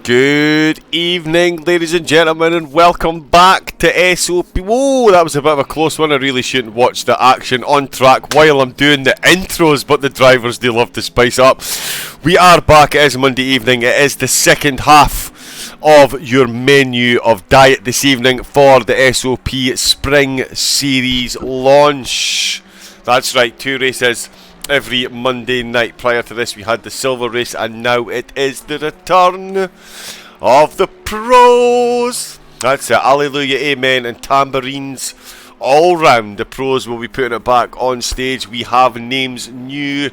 Good evening, ladies and gentlemen, and welcome back to SOP. Whoa, that was a bit of a close one. I really shouldn't watch the action on track while I'm doing the intros, but the drivers, they love to spice up. We are back. It is Monday evening. It is the second half of your menu of diet this evening for the SOP Spring Series launch. That's right, 2 races every Monday night. Prior to this we had the silver race, and now it is the return of the pros. That's it, hallelujah, amen, and tambourines all round. The pros will be putting it back on stage. We have names new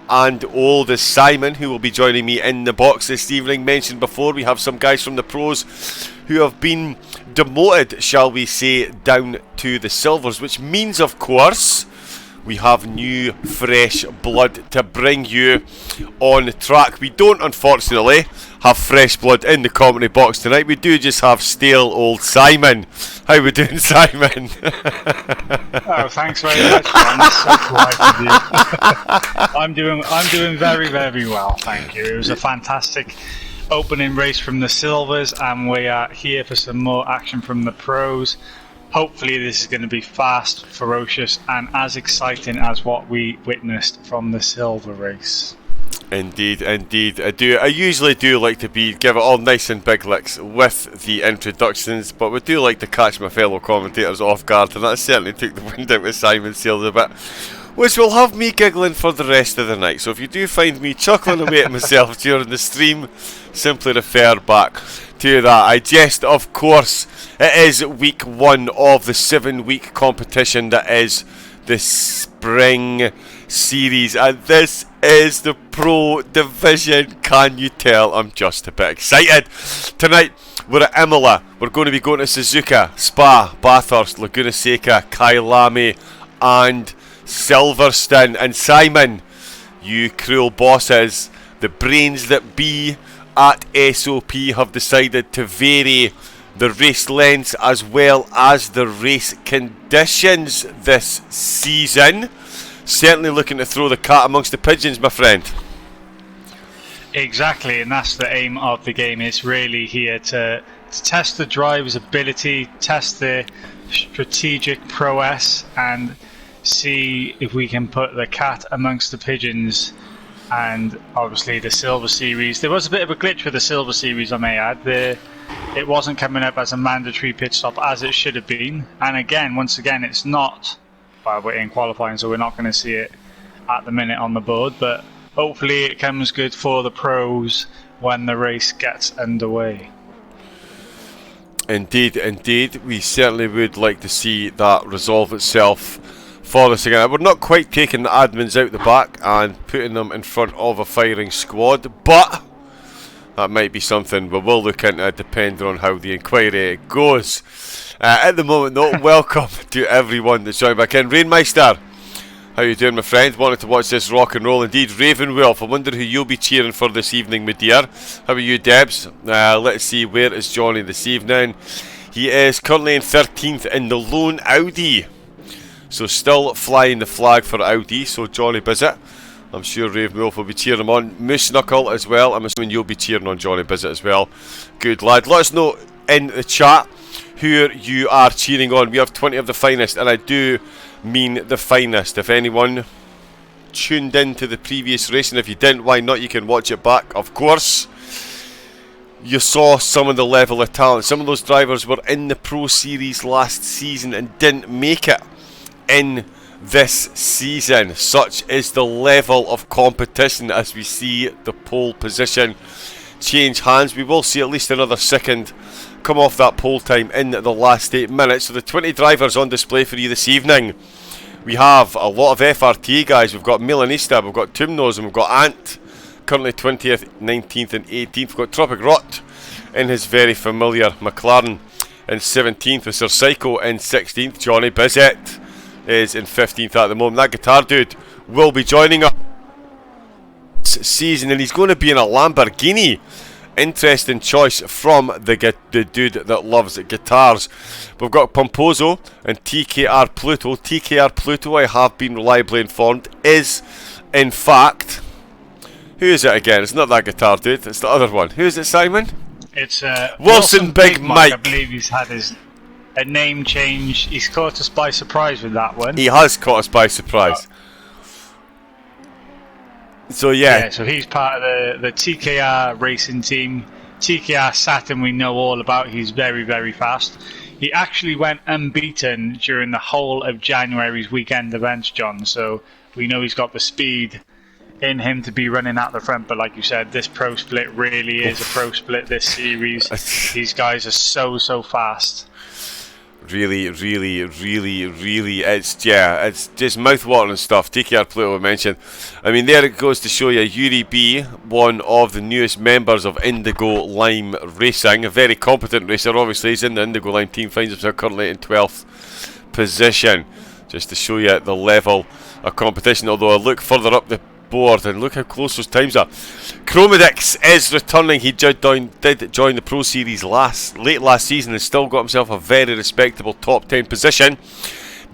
and old as Simon, who will be joining me in the box this evening. Mentioned before, we have some guys from the pros who have been demoted, shall we say, down to the silvers, which means, of course, we have new, fresh blood to bring you on track. We don't, unfortunately, have fresh blood in the commentary box tonight. We do just have stale old Simon. How we doing, Simon? Oh, thanks very much, man. That's so polite of you. I'm doing very, very well, thank you. It was a fantastic opening race from the silvers, and we are here for some more action from the pros. Hopefully this is going to be fast, ferocious, and as exciting as what we witnessed from the silver race. Indeed, indeed. I usually do like to give it all nice and big licks with the introductions, but we do like to catch my fellow commentators off guard, and that certainly took the wind out of Simon's sails a bit, which will have me giggling for the rest of the night. So if you do find me chuckling away at myself during the stream, simply refer back to that. I jest, of course. It is week 1 of the 7-week competition that is the Spring Series, and this is the Pro Division. Can you tell I'm just a bit excited? Tonight we're at Imola. We're going to be going to Suzuka, Spa, Bathurst, Laguna Seca, Kyalami and Silverstone. And Simon, you cruel bosses, the brains that be at SOP have decided to vary the race lengths as well as the race conditions this season. Certainly looking to throw the cat amongst the pigeons, my friend. Exactly, and that's the aim of the game. It's really here to test the driver's ability, test the strategic prowess, and see if we can put the cat amongst the pigeons. And obviously the Silver Series, there was a bit of a glitch with the Silver Series, I may add. It wasn't coming up as a mandatory pit stop as it should have been. And again, once again, it's not, well, we're in qualifying, so we're not going to see it at the minute on the board. But hopefully it comes good for the pros when the race gets underway. Indeed, indeed. We certainly would like to see that resolve itself for us again. We're not quite taking the admins out the back and putting them in front of a firing squad, but that might be something we will look into depending on how the inquiry goes. At the moment though, welcome to everyone that's joined back in. Rainmeister, how you doing, my friend? Wanted to watch this rock and roll. Indeed, Ravenwolf, I wonder who you'll be cheering for this evening, my dear. How are you, Debs? Let's see, where is Johnny this evening? He is currently in 13th in the lone Audi. So still flying the flag for Audi, so Johnny Bizzett. I'm sure Ravenwolf will be cheering him on. Moose Knuckle as well. I'm assuming you'll be cheering on Johnny Bizzett as well. Good lad. Let us know in the chat who you are cheering on. We have 20 of the finest, and I do mean the finest. If anyone tuned in to the previous race, and if you didn't, why not? You can watch it back, of course. You saw some of the level of talent. Some of those drivers were in the Pro Series last season and didn't make it in this season. Such is the level of competition as we see the pole position change hands. We will see at least another second come off that pole time in the last 8 minutes. So the 20 drivers on display for you this evening. We have a lot of FRT guys. We've got Milanista, we've got Tumnose, and we've got Ant, currently 20th, 19th and 18th. We've got Tropic Rot in his very familiar McLaren in 17th, with Sir Psycho in 16th. Johnny Bizzett is in 15th at the moment. That guitar dude will be joining us this season, and he's going to be in a Lamborghini. Interesting choice from the dude that loves guitars. We've got Pomposo and TKR Pluto. TKR Pluto, I have been reliably informed, is in fact... Who is it again? It's not that guitar dude, it's the other one. Who is it, Simon? It's Wilson Big Mike. I believe he's had a name change. He's caught us by surprise with that one. He has caught us by surprise. So yeah, so he's part of the TKR racing team. TKR Saturn we know all about. He's very, very fast. He actually went unbeaten during the whole of January's weekend events, John. So we know he's got the speed in him to be running at the front. But like you said, this pro split really is a pro split this series. These guys are so fast. Really, it's just mouth-watering stuff. TKR Pluto mentioned. I mean, there it goes to show you Yuri B, one of the newest members of Indigo Lime Racing, a very competent racer. Obviously, he's in the Indigo Lime team, finds himself currently in 12th position, just to show you the level of competition. Although I look further up the board and look how close those times are. Chromedix is returning. He did join the Pro Series late last season and still got himself a very respectable top 10 position.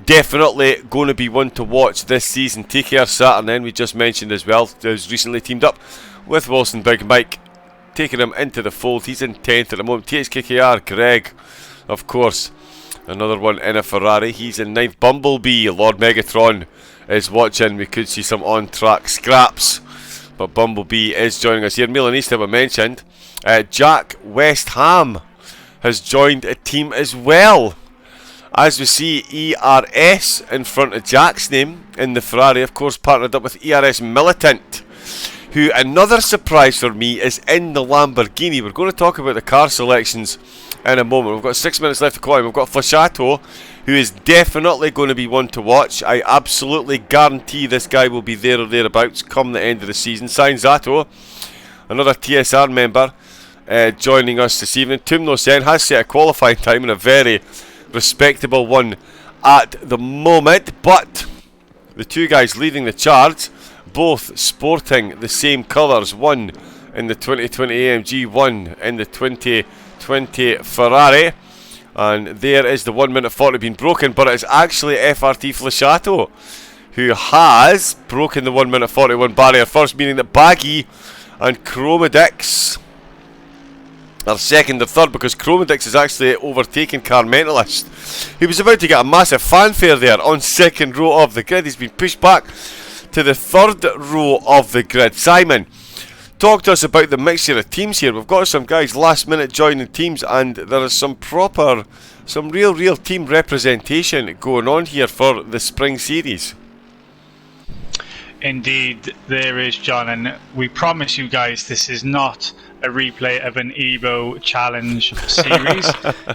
Definitely going to be one to watch this season. TKR Saturn, then we just mentioned as well, has recently teamed up with Wilson Big Mike, taking him into the fold. He's in 10th at the moment. THKKR Greg, of course, another one in a Ferrari. He's in 9th. Bumblebee, Lord Megatron, is watching. We could see some on-track scraps, but Bumblebee is joining us here. Milanista we mentioned. Jack West Ham has joined a team as well. As we see, ERS in front of Jack's name in the Ferrari, of course, partnered up with ERS Militant, who, another surprise for me, is in the Lamborghini. We're going to talk about the car selections in a moment. We've got 6 minutes left to call him. We've got Flashato, who is definitely going to be one to watch. I absolutely guarantee this guy will be there or thereabouts come the end of the season. Sainzato, another TSR member, joining us this evening. Tumno Sen has set a qualifying time in a very respectable one at the moment, but the two guys leading the charge, both sporting the same colours, one in the 2020 AMG, one in the 2020 Ferrari. And there is the 1 minute 40 being broken, but it's actually FRT Flashato who has broken the 1 minute 41 barrier first, meaning that Baggy and Chromedix are second or third, because Chromedix is actually overtaken Car Mentalist. He was about to get a massive fanfare there on second row of the grid. He's been pushed back to the third row of the grid. Simon, talk to us about the mixture of teams here. We've got some guys last minute joining teams, and there is some real team representation going on here for the spring series. Indeed there is, John, and we promise you guys this is not a replay of an Evo Challenge series,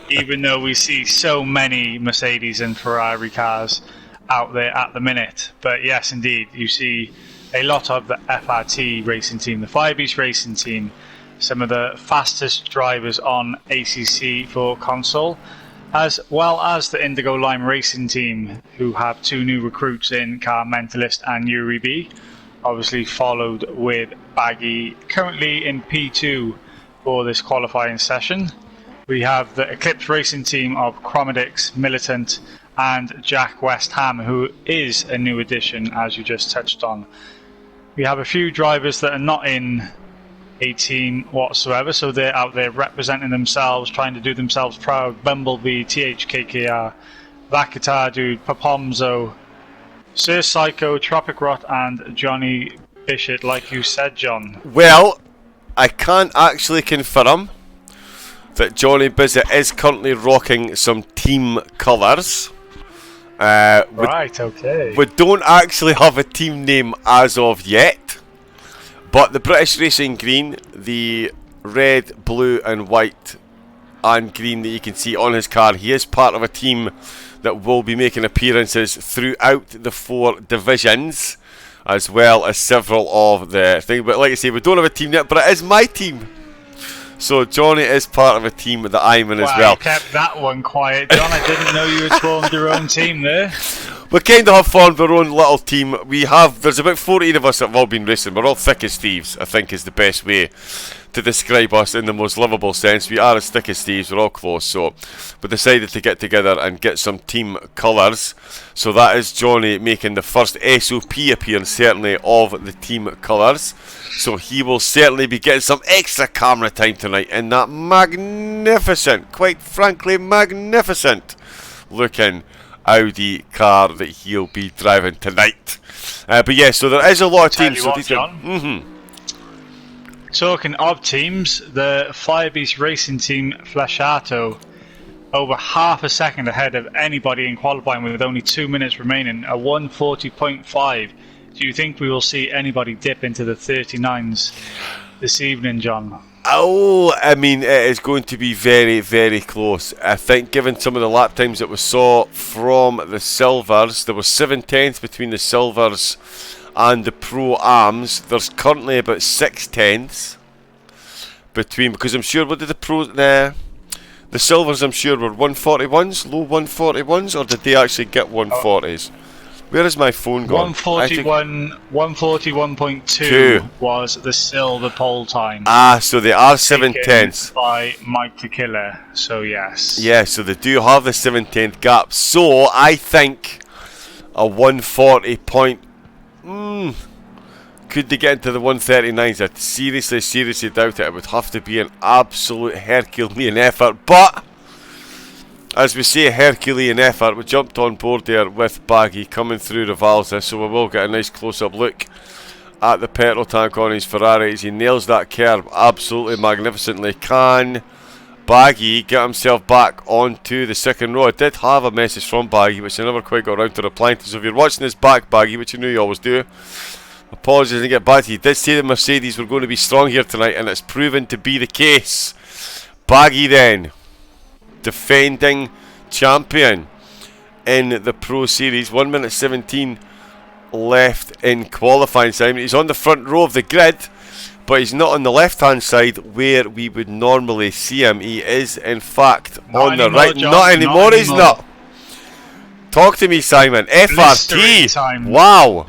even though we see so many Mercedes and Ferrari cars out there at the minute. But yes, indeed, you see a lot of the FRT racing team, the Firebeast racing team, some of the fastest drivers on ACC for console, as well as the Indigo Lime racing team, who have two new recruits in Car Mentalist and Yuri B, obviously followed with Baggy, currently in P2 for this qualifying session. We have the Eclipse racing team of Chromedix, Militant, and Jack West Ham, who is a new addition, as you just touched on. We have a few drivers that are not in a team whatsoever, so they're out there representing themselves, trying to do themselves proud. Bumblebee, THKKR, That Guitar Dude, Papomzo, Sir Psycho, Tropic Rot, and Johnny Bishop, like you said, John. Well, I can't actually confirm that Johnny Bizzett is currently rocking some team colours. Right, okay. We don't actually have a team name as of yet, but the British Racing Green, the red, blue and white and green that you can see on his car, he is part of a team that will be making appearances throughout the 4 divisions, as well as several of the things. But like I say, we don't have a team yet, but it is my team. So Johnny is part of a team that I'm in as well. You kept that one quiet, John. I didn't know you had formed your own team there. we kind of have formed our own little team. There's about 14 of us that have all been racing. We're all thick as thieves, I think is the best way to describe us in the most livable sense. We are as thick as thieves, we're all close, so we decided to get together and get some team colours. So that is Johnny making the first SOP appearance, certainly, of the team colours. So he will certainly be getting some extra camera time tonight in that magnificent, quite frankly magnificent looking Audi car that he'll be driving tonight. But yeah, so there is a lot of teams. Tell you what, John. Talking of teams, the Firebeast Racing Team Flasciato over half a second ahead of anybody in qualifying with only 2 minutes remaining, a 1:40.5. Do you think we will see anybody dip into the 39s this evening, John? Oh, I mean, it is going to be very, very close. I think given some of the lap times that we saw from the Silvers, there was 7/10 between the Silvers and the Pro-Ams. There's currently about 6/10 between, because I'm sure, what did the Silvers, I'm sure, were 141s, low 141s, or did they actually get 140s? Where is my phone gone? 141.2 was the silver pole time. Ah, so they are 7/10 by Mike Tequila, so yes. Yeah, so they do have the 7/10 gap. So I think a 140 point. Could they get into the 139s? I seriously doubt it. It would have to be an absolute Herculean effort. But as we say, a Herculean effort, we jumped on board there with Baggy coming through Rivalza, so we will get a nice close-up look at the petrol tank on his Ferrari as he nails that curb absolutely magnificently. Can Baggy get himself back onto the second row? I did have a message from Baggy, which I never quite got around to replying to, so if you're watching this back, Baggy, which you know you always do, apologies, I didn't get back to you. He did say the Mercedes were going to be strong here tonight, and it's proven to be the case. Baggy then, defending champion in the Pro Series, 1 minute 17 left in qualifying time. He's on the front row of the grid, but he's not on the left hand side where we would normally see him. He is in fact on the right. John, not anymore, he's not. Talk to me, Simon. FRT, wow,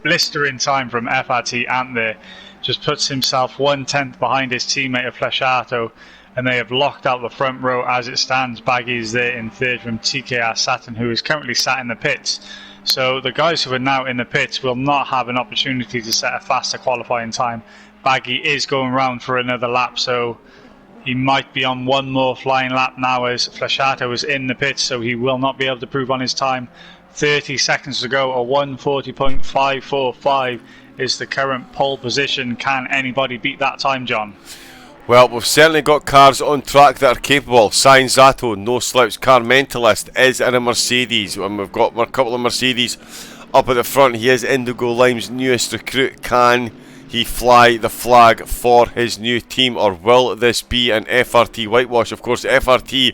blistering time from FRT Antler. Just puts himself 1/10 behind his teammate of Flasciato, and they have locked out the front row as it stands. Baggy is there in third from TKR Saturn, who is currently sat in the pits. So the guys who are now in the pits will not have an opportunity to set a faster qualifying time. Baggy is going round for another lap, so he might be on one more flying lap now as Flasciato is in the pits, so he will not be able to prove on his time. 30 seconds to go, a 1:40.545 is the current pole position. Can anybody beat that time, John? Well, we've certainly got cars on track that are capable. Sainz Zato, no slouch. Car Mentalist is in a Mercedes, and we've got a couple of Mercedes up at the front. He is Indigo Lime's newest recruit. Can he fly the flag for his new team, or will this be an FRT whitewash? Of course, FRT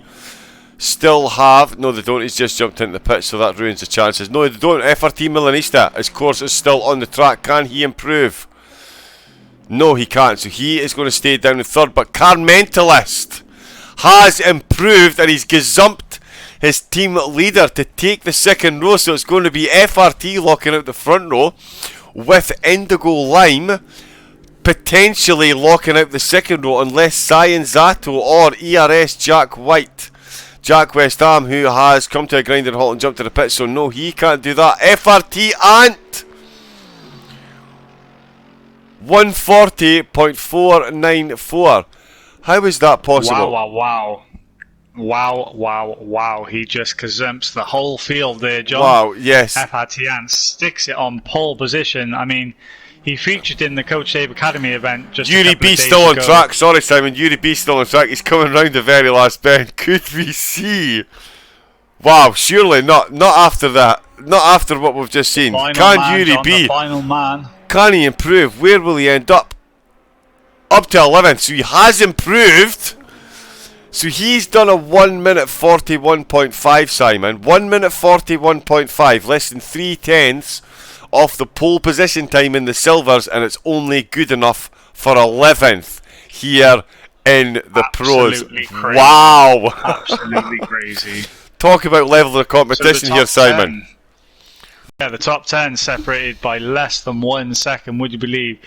still have... No, they don't. He's just jumped into the pit, so that ruins the chances. No, they don't. FRT Milanista, his course is still on the track. Can he improve? No, he can't. So he is going to stay down in third. But Car Mentalist has improved, and he's gazumped his team leader to take the second row. So it's going to be FRT locking out the front row, with Indigo Lime potentially locking out the second row, unless Sainz Zato or ERS Jack West Ham, who has come to a grinding halt and jumped to the pit. So no, he can't do that. FRT Ant 140.494. How is that possible? Wow. He just gazumps the whole field there, John. Wow, yes. FRT Ant sticks it on pole position. I mean, he featured in the Coach Dave Academy event just Yuri B still on track. Sorry, Simon. Yuri B still on track. He's coming round the very last bend. Could we see? Wow, surely not. Not after that. Not after what we've just seen. Can Yuri B? Final man. Can he improve? Where will he end up? Up to 11th. So he has improved. So he's done a 1 minute 41.5, Simon. 1 minute 41.5. Less than 3/10 off the pole position time in the Silvers. And it's only good enough for 11th here in the Absolutely pros. Crazy. Wow. Absolutely crazy. Talk about level of competition so here, Simon. 10. Yeah, the top 10 separated by less than 1 second. Would you believe?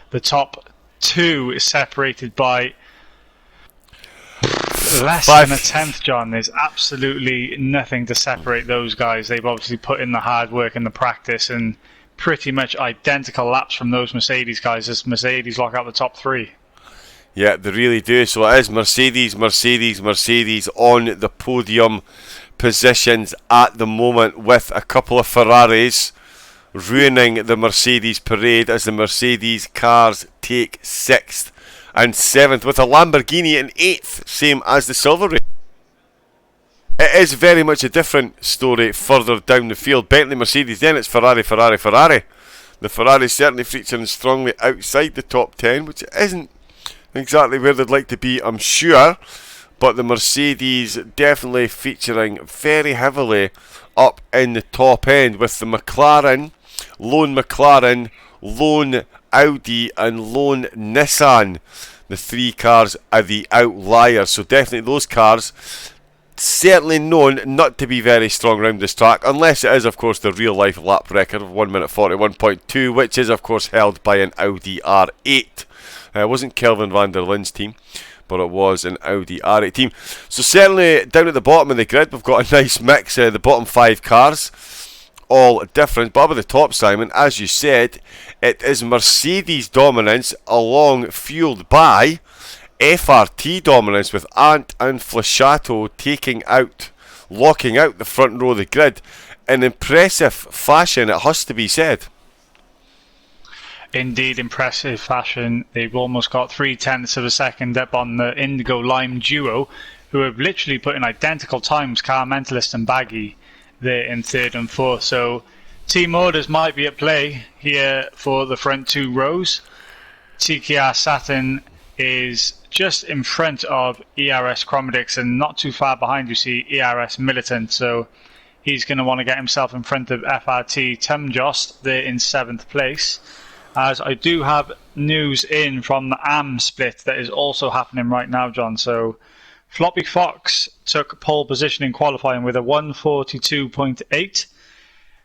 The top 2 is separated by less than a tenth, John. There's absolutely nothing to separate those guys. They've obviously put in the hard work and the practice, and pretty much identical laps from those Mercedes guys as Mercedes lock out the top 3. Yeah, they really do. So it is Mercedes on the podium positions at the moment, with a couple of Ferraris ruining the Mercedes parade as the Mercedes cars take 6th and 7th, with a Lamborghini in 8th, same as the silver race. It is very much a different story further down the field. Bentley, Mercedes, then it's Ferrari. The Ferrari certainly featuring strongly outside the top 10, which isn't exactly where they'd like to be, I'm sure, but the Mercedes definitely featuring very heavily up in the top end, with the McLaren, lone Audi and lone Nissan. The 3 cars are the outliers, so definitely those cars certainly known not to be very strong around this track, unless it is of course the real life lap record of 1 minute 41.2, which is of course held by an Audi R8. It wasn't Kelvin van der Linde's team, but it was an Audi R8 team. So certainly down at the bottom of the grid we've got a nice mix. The bottom 5 cars all different, but up at the top, Simon, as you said, it is Mercedes dominance fueled by FRT dominance, with Ant and Flashato locking out the front row of the grid in impressive fashion, it has to be said. Indeed, impressive fashion. They've almost got 0.3 of a second up on the Indigo Lime duo, who have literally put in identical times, Car Mentalist and Baggy, there in 3rd and 4th. So team orders might be at play here for the front 2 rows. TKR Saturn is just in front of ERS Chromedix, and not too far behind you see ERS Militant, so he's going to want to get himself in front of FRT Tumjost there in 7th place. As I do have news in from the AM split that is also happening right now, John. So Floppy Fox took pole position in qualifying with a 142.8.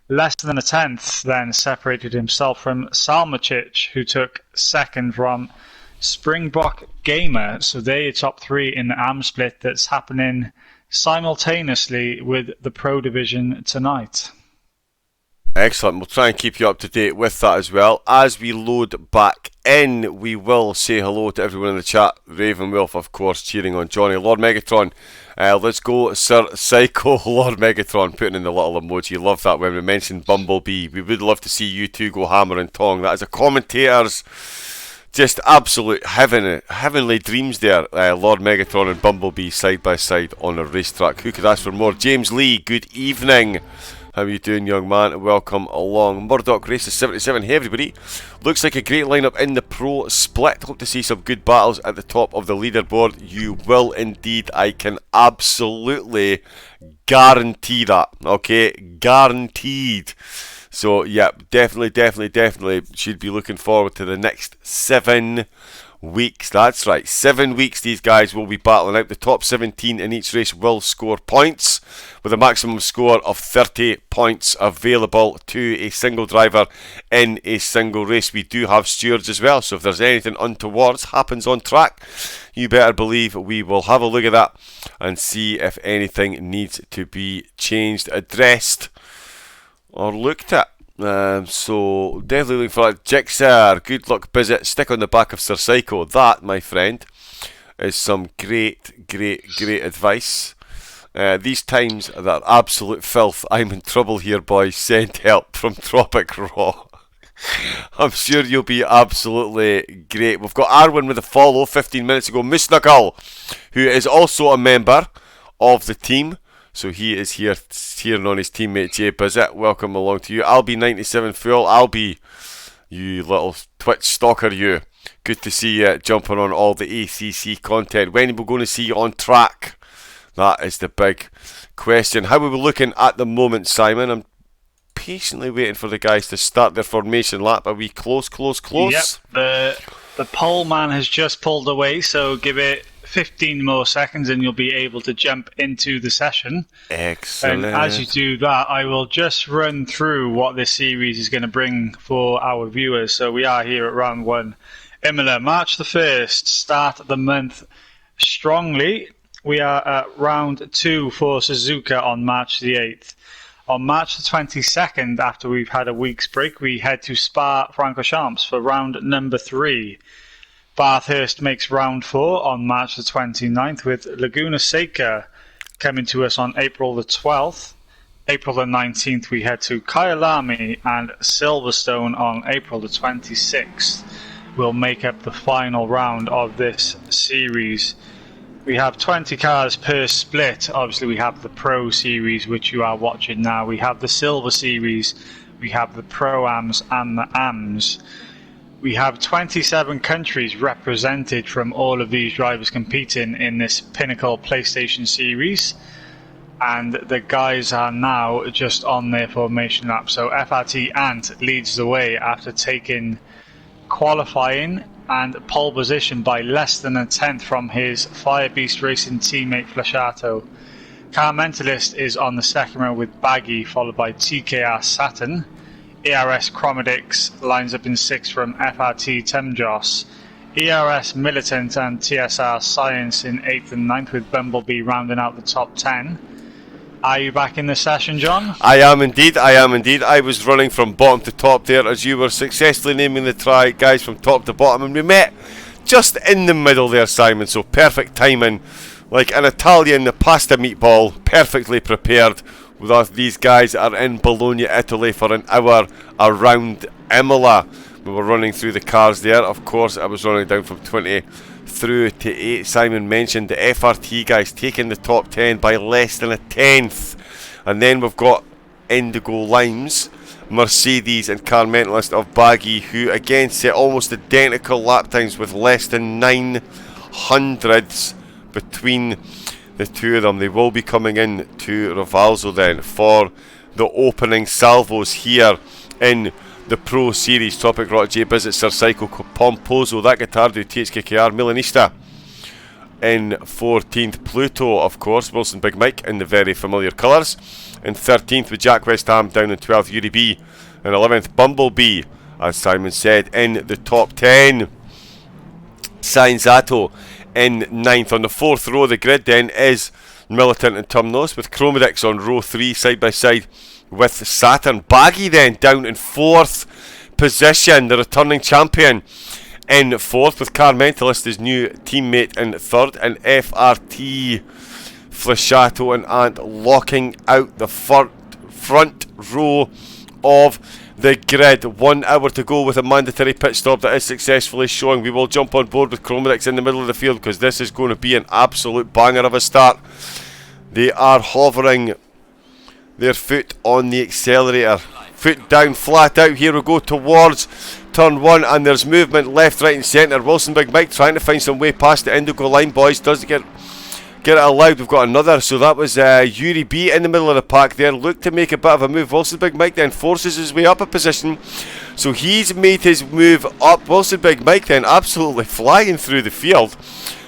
Less than a tenth then separated himself from Salmacic, who took 2nd from Springbok Gamer. So they're your top 3 in the AM split that's happening simultaneously with the Pro Division tonight. Excellent. We'll try and keep you up to date with that as well. As we load back in, we will say hello to everyone in the chat. Raven Wolf, of course, cheering on Johnny. Lord Megatron, let's go Sir Psycho. Lord Megatron putting in the little emoji. Love that when we mentioned Bumblebee. We would love to see you two go hammer and tong. That is a commentator's just absolute heavenly dreams there. Lord Megatron and Bumblebee side by side on a racetrack. Who could ask for more? James Lee, good evening. How are you doing, young man? Welcome along. Murdoch Races 77. Hey, everybody. Looks like a great lineup in the Pro Split. Hope to see some good battles at the top of the leaderboard. You will indeed. I can absolutely guarantee that. Okay? Guaranteed. So, yeah, definitely should be looking forward to the next 7 weeks. That's right, 7 weeks these guys will be battling out. The top 17 in each race will score points, with a maximum score of 30 points available to a single driver in a single race. We do have stewards as well, so if there's anything untowards happens on track, you better believe we will have a look at that and see if anything needs to be changed, addressed, or looked at. So definitely looking for that. Jigsaw, good luck visit. Stick on the back of Sir Psycho. That, my friend, is some great advice. These times that are absolute filth. I'm in trouble here, boys. Send help from Tropic Raw. I'm sure you'll be absolutely great. We've got Arwen with a follow 15 minutes ago. Musnakal, who is also a member of the team. So he is here cheering on his teammate Jay Bizzett. Welcome along to you. I'll be 97 full. I'll be, you little Twitch stalker, you. Good to see you jumping on all the ACC content. When are we going to see you on track? That is the big question. How are we looking at the moment, Simon? I'm patiently waiting for the guys to start their formation lap. Are we close? Yep, the pole man has just pulled away, so give it 15 more seconds and you'll be able to jump into the session. Excellent. And as you do that, I will just run through what this series is going to bring for our viewers. So we are here at round 1. Imola, March the 1st, start the month strongly. We are at round 2 for Suzuka on March the 8th. On March the 22nd, after we've had a week's break, we head to Spa-Francorchamps for round number 3. Bathurst makes round 4 on March the 29th, with Laguna Seca coming to us on April the 12th. April the 19th, we head to Kyalami, and Silverstone on April the 26th will make up the final round of this series. We have 20 cars per split. Obviously, we have the Pro Series, which you are watching now. We have the Silver Series. We have the Pro-Ams and the AMs. We have 27 countries represented from all of these drivers competing in this Pinnacle PlayStation Series. And the guys are now just on their formation lap. So FRT Ant leads the way after taking qualifying and pole position by less than a tenth from his Firebeast Racing teammate Flashato. Car Mentalist is on the second row with Baggy, followed by TKR Saturn. ERS Chromedix lines up in 6th from FRT Temjos. ERS Militant and TSR Science in 8th and 9th, with Bumblebee rounding out the top 10. Are you back in the session, John? I am indeed, I was running from bottom to top there as you were successfully naming the guys from top to bottom, and we met just in the middle there, Simon, so perfect timing, like an Italian pasta meatball, perfectly prepared. With these guys are in Bologna, Italy for an hour around Imola. We were running through the cars there. Of course, I was running down from 20 through to 8. Simon mentioned the FRT guys taking the top 10 by less than a tenth. And then we've got Indigo Limes, Mercedes and Car Mentalist of Baggy, who again set almost identical lap times with less than 9 hundredths between the two of them. They will be coming in to Rivalzo then for the opening salvos here in the Pro Series. Topic Rock, J Bizzit, Sir Psycho, Pomposo, That Guitardo, THKKR, Milanista in 14th. Pluto, of course, Wilson Big Mike in the very familiar colours. In 13th with Jack West Ham down in 12th, Yuri B. In 11th, Bumblebee, as Simon said, in the top 10. Sainzato in 9th. On the 4th row of the grid then is Militant and Tumnos, with Chromedix on row 3 side by side with Saturn. Baggy then down in 4th position, the returning champion in 4th, with Car Mentalist, his new teammate, in 3rd, and FRT, Flashato and Ant locking out the front row of the grid. 1 hour to go with a mandatory pit stop that is successfully showing. We will jump on board with Chromedix in the middle of the field because this is going to be an absolute banger of a start. They are hovering their foot on the accelerator, foot down, flat out. Here we go towards turn 1, and there's movement left, right and centre. Wilson Big Mike trying to find some way past the Indigo line, boys. Doesn't get it allowed. We've got another, so that was Yuri B in the middle of the pack there. Looked to make a bit of a move. Wilson Big Mike then forces his way up a position, so he's made his move up. Wilson Big Mike then absolutely flying through the field,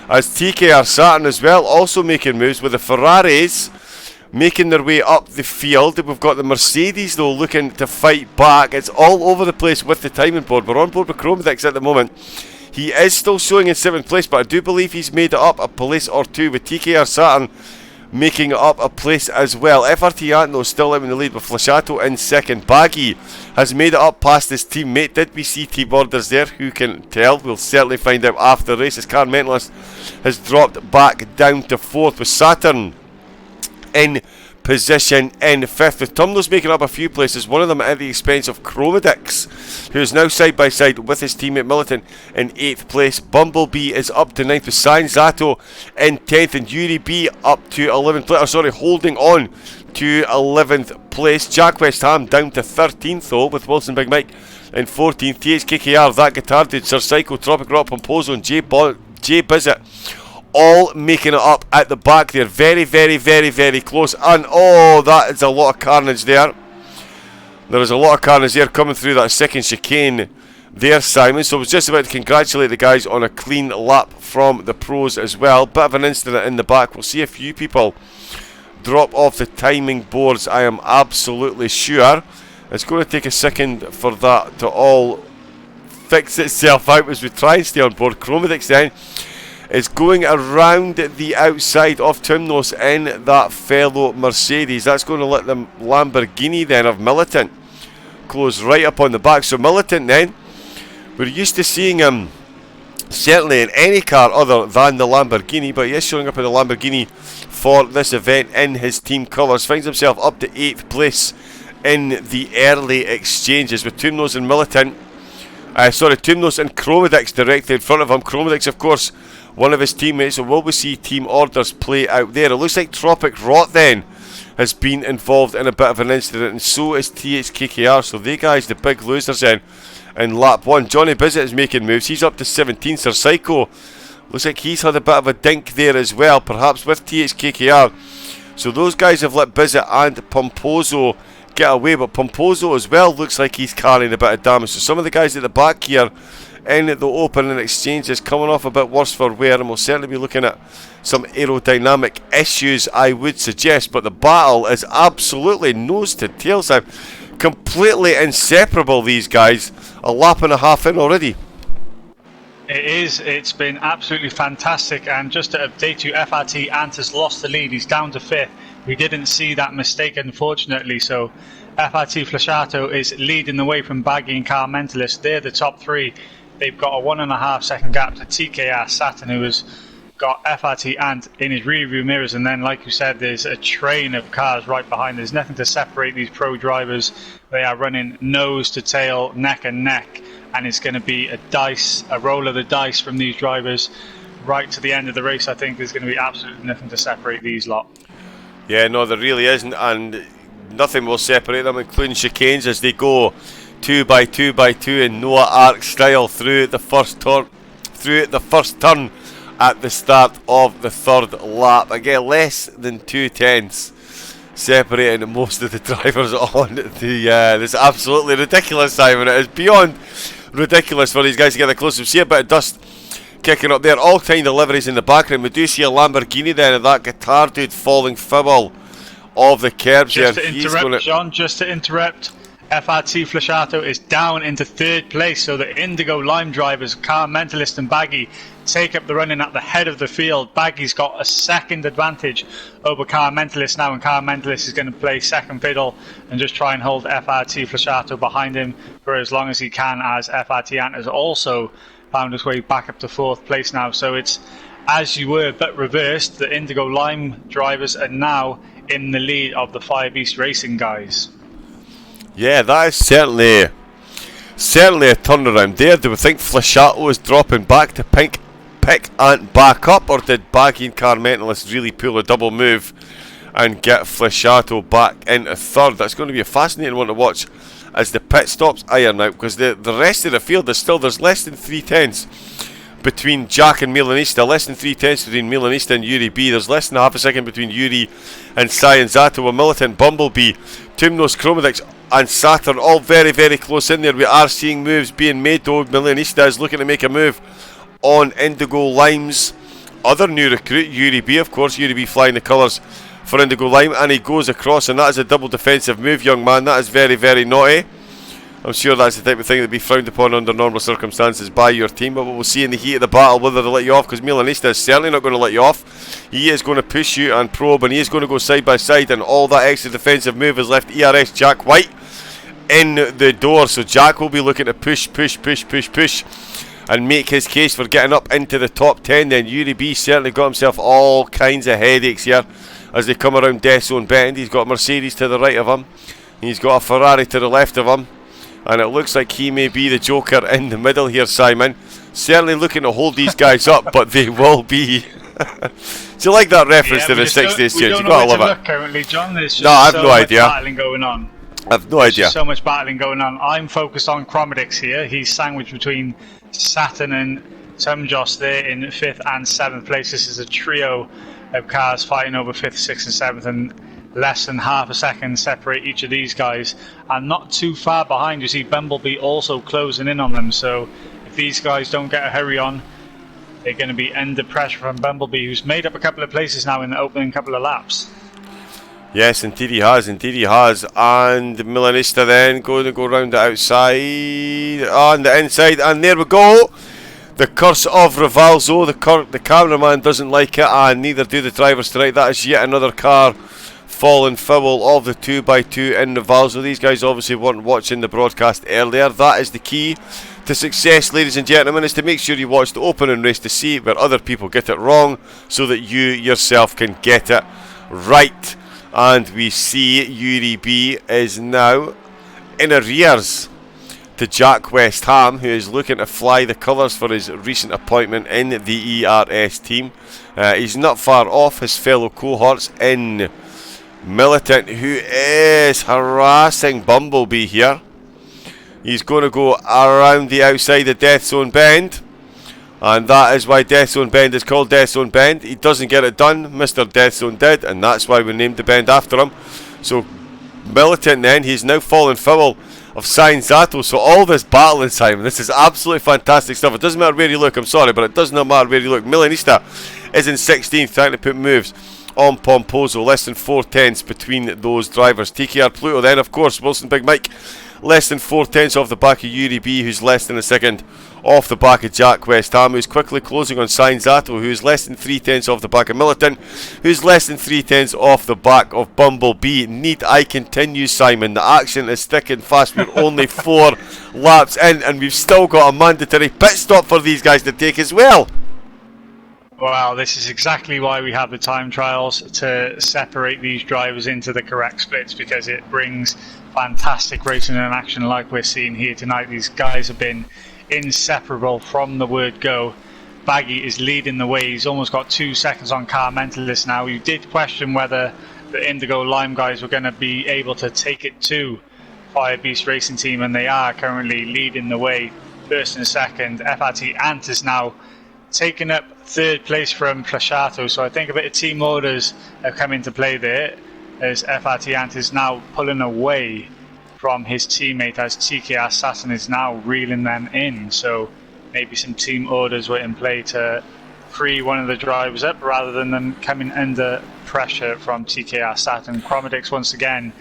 as TKR Saturn as well also making moves, with the Ferraris making their way up the field. We've got the Mercedes though looking to fight back. It's all over the place with the timing board. We're on board with Chromedix at the moment. He is still showing in 7th place, but I do believe he's made it up a place or two, with TKR Saturn making it up a place as well. FRT Antno still out in the lead with Flashato in 2nd. Baggy has made it up past his teammate. Did we see T-Borders there? Who can tell? We'll certainly find out after the race. His Car Mentalist has dropped back down to 4th, with Saturn in position in 5th, with Tumnos making up a few places, one of them at the expense of Chromedix, who is now side by side with his teammate Militant in 8th place. Bumblebee is up to 9th, with Sainzato in 10th, and Yuri B up to 11th place, holding on to 11th place. Jack West Ham down to 13th though, with Wilson Big Mike in 14th. THKKR, That Guitardo, Sir Psycho, Tropic Rock, Pomposo and J Bizzit all making it up at the back there. Very, very, very, very close. And oh, that is a lot of carnage there. There is a lot of carnage there coming through that second chicane there, Simon. So I was just about to congratulate the guys on a clean lap from the pros as well. Bit of an incident in the back. We'll see a few people drop off the timing boards, I am absolutely sure. It's going to take a second for that to all fix itself out as we try and stay on board. Chromedix then is going around the outside of Timnos in that fellow Mercedes. That's going to let the Lamborghini then of Militant close right up on the back. So Militant then, we're used to seeing him certainly in any car other than the Lamborghini, but he is showing up in the Lamborghini for this event in his team colours. Finds himself up to 8th place in the early exchanges with Timnos and Militant. Timnos and Chromedix directly in front of him. Chromedix, of course, one of his teammates, so will we see team orders play out there? It looks like Tropic Rot then has been involved in a bit of an incident, and so is THKKR. So they guys, the big losers in lap 1. Johnny Bizzett is making moves. He's up to 17th. Sir Psycho looks like he's had a bit of a dink there as well, perhaps with THKKR. So those guys have let Bizzett and Pomposo get away, but Pomposo as well looks like he's carrying a bit of damage. So some of the guys at the back here in the opening exchanges coming off a bit worse for wear, and we'll certainly be looking at some aerodynamic issues, I would suggest. But the battle is absolutely nose to tail, Sam. Completely inseparable, these guys. A lap and a half in already. It is. It's been absolutely fantastic. And just to update you, FRT Ant has lost the lead. He's down to 5th. We didn't see that mistake, unfortunately. So FRT Flashato is leading the way from Baggy and Car Mentalist. They're the top 3. They've got a 1.5 second gap to TKR Saturn, who has got FRT Ant in his rearview mirrors. And then, like you said, there's a train of cars right behind. There's nothing to separate these pro drivers. They are running nose to tail, neck and neck. And it's going to be a roll of the dice from these drivers right to the end of the race. I think there's going to be absolutely nothing to separate these lot. Yeah, no, there really isn't, and nothing will separate them, including chicanes as they go 2 by 2 by 2 in Noah Ark style through the first turn at the start of the 3rd lap. Again, less than 2/10 separating most of the drivers on the this is absolutely ridiculous, Simon. It is beyond ridiculous for these guys to get that close. We see a bit of dust kicking up there. All kind of liveries in the background. We do see a Lamborghini then, and that guitar dude falling foul of the curbs just there. Just to interrupt, FRT Flashato is down into 3rd place, so the Indigo Lime drivers, Car Mentalist and Baggy, take up the running at the head of the field. Baggy's got a second advantage over Car Mentalist now, and Car Mentalist is going to play second fiddle and just try and hold FRT Flashato behind him for as long as he can, as FRT Ant has also found his way back up to 4th place now. So it's as you were, but reversed. The Indigo Lime drivers are now in the lead of the Fire Beast Racing guys. Yeah, that is certainly a turnaround there. Do we think Flashato is dropping back to pick Ant back up, or did Baggy and Car Mentalist really pull a double move and get Flashato back into 3rd? That's going to be a fascinating one to watch as the pit stops iron out, because the rest of the field there's less than 3/10 between Jack and Milanista, less than 3/10 between Milanista and Yuri B. There's less than half a second between Yuri and Cyan Zato, with Militant, Bumblebee, Timnos, Chromedix and Saturn all very, very close in there. We are seeing moves being made though. Milanista is looking to make a move on Indigo Lime's other new recruit, Yuri B, of course. Yuri B flying the colours for Indigo Lime, and he goes across, and that is a double defensive move, young man. That is very, very naughty. I'm sure that's the type of thing that would be frowned upon under normal circumstances by your team, but we'll see in the heat of the battle whether they'll let you off, because Milanista is certainly not going to let you off. He is going to push you and probe, and he is going to go side by side, and all that extra defensive move has left ERS Jack White in the door. So Jack will be looking to push and make his case for getting up into the top 10. Then Yuri B certainly got himself all kinds of headaches here as they come around Death Zone Bend. He's got a Mercedes to the right of him, he's got a Ferrari to the left of him, and it looks like he may be the joker in the middle here, Simon. Certainly looking to hold these guys up, but they will be. Do you like that reference to the 6 days change? You've got to love it. Currently, John, there's just no, I have so no much idea. battling going on. I have no idea. There's so much battling going on. I'm focused on Chromedix here. He's sandwiched between Saturn and Tumjos there in 5th and 7th place. This is a trio of cars fighting over 5th, 6th and 7th, and less than half a second separate each of these guys, and not too far behind you see Bumblebee also closing in on them. So if these guys don't get a hurry on, they're going to be under pressure from Bumblebee, who's made up a couple of places now in the opening couple of laps. Yes, indeed he has, and Milanista then going to go round the outside, on the inside, and there we go. The curse of Rivalzo, the cameraman doesn't like it, and neither do the drivers tonight. That is yet another car falling foul of the 2x2 in Rivalzo. These guys obviously weren't watching the broadcast earlier. That is the key to success, ladies and gentlemen, is to make sure you watch the opening race to see where other people get it wrong, so that you yourself can get it right. And we see Yuri B is now in arrears to Jack West Ham, who is looking to fly the colours for his recent appointment in the ERS team. He's not far off his fellow cohorts in Militant, who is harassing Bumblebee here. He's going to go around the outside of Death Zone Bend, and that is why Death Zone Bend is called Death Zone Bend. He doesn't get it done, Mr. Death Zone did, and that's why we named the bend after him. So Militant then, he's now fallen foul of Sainzato. So all this battling, Simon, this is absolutely fantastic stuff. It doesn't matter where you look, I'm sorry, but it does not matter where you look. Milanista is in 16th, trying to put moves on Pomposo, less than 4/10 between those drivers. TKR Pluto then, of course, Wilson Big Mike, less than 4/10 off the back of Yuri B, who's less than a second off the back of Jack West Ham, who's quickly closing on Sainzato, who's less than 3/10 off the back of Militant, who's less than 3/10 off the back of Bumblebee. Need I continue, Simon? The action is thick and fast. We're only 4 laps in, and we've still got a mandatory pit stop for these guys to take as well. Well, this is exactly why we have the time trials, to separate these drivers into the correct splits, because it brings fantastic racing and action like we're seeing here tonight. These guys have been inseparable from the word go. Baggy is leading the way. He's almost got 2 seconds on Car Mentalist now. We did question whether the Indigo Lime guys were going to be able to take it to Fire Beast Racing Team, and they are currently leading the way, first and second. FRT Ant is now taking up 3rd place from Plasciato, so I think a bit of team orders have come into play there, as FRT Ant is now pulling away from his teammate, as TKR Saturn is now reeling them in. So maybe some team orders were in play to free one of the drivers up rather than them coming under pressure from TKR Saturn. Chromedix once again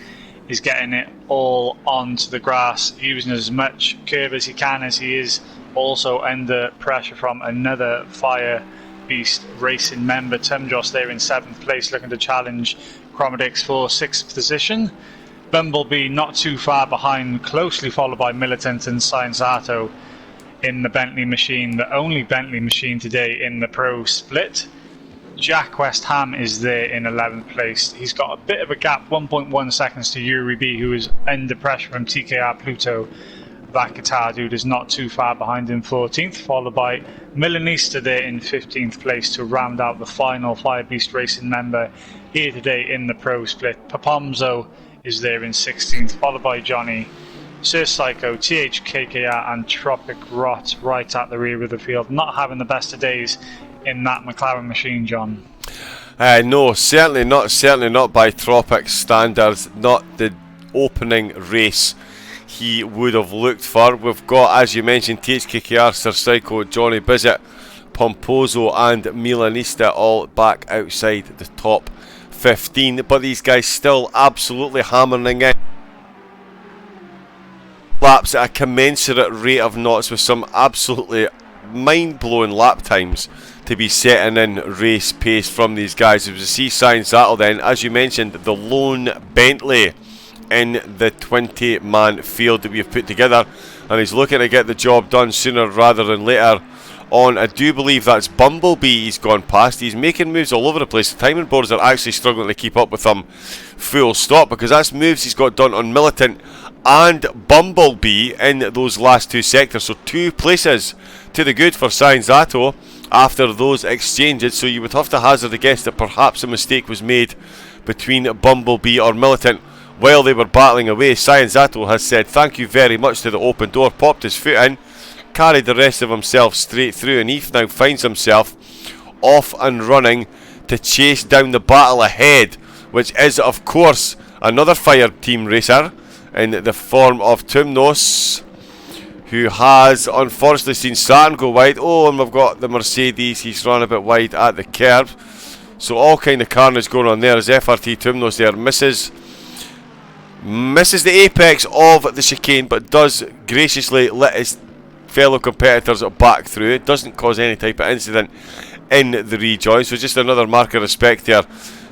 is getting it all onto the grass, using as much curve as he can, as he is also under pressure from another Fire Beast Racing member. Tumjos there in 7th place, looking to challenge Chromedix for 6th position. Bumblebee not too far behind, closely followed by Militant and Sainzato in the Bentley machine, the only Bentley machine today in the Pro Split. Jack West Ham is there in 11th place. He's got a bit of a gap, 1.1 seconds to Yuri B, who is under pressure from TKR Pluto. That guitar dude is not too far behind in 14th, followed by Milanista there in 15th place to round out the final Fire Beast Racing member here today in the Pro Split. Papomzo is there in 16th, followed by Johnny, Sir Psycho, THKKR and Tropic Rot right at the rear of the field. Not having the best of days in that McLaren machine, John. No, certainly not by Tropic standards, not the opening race he would have looked for. We've got, as you mentioned, THKKR, Sir Psycho, Johnny Bizzett, Pomposo and Milanista all back outside the top 15, but these guys still absolutely hammering in laps at a commensurate rate of knots, with some absolutely mind-blowing lap times to be setting in race pace from these guys. As we see Sainzato then, as you mentioned, the lone Bentley in the 20-man field that we have put together, and he's looking to get the job done sooner rather than later on. I do believe that's Bumblebee he's gone past. He's making moves all over the place. The timing boards are actually struggling to keep up with him full stop, because that's moves he's got done on Militant and Bumblebee in those last 2 sectors. So 2 places to the good for Sainzato after those exchanges. So you would have to hazard a guess that perhaps a mistake was made between Bumblebee or Militant while they were battling away. Sainzato has said thank you very much to the open door, popped his foot in, carried the rest of himself straight through, and he now finds himself off and running to chase down the battle ahead which is, of course, another Fire Team racer in the form of Tumnos, who has unfortunately seen Saturn go wide. Oh, and we've got the Mercedes. He's run a bit wide at the curb. So all kind of carnage going on there as FRT Tumnos there misses the apex of the chicane, but does graciously let his fellow competitors back through. It doesn't cause any type of incident in the rejoin. So just another mark of respect there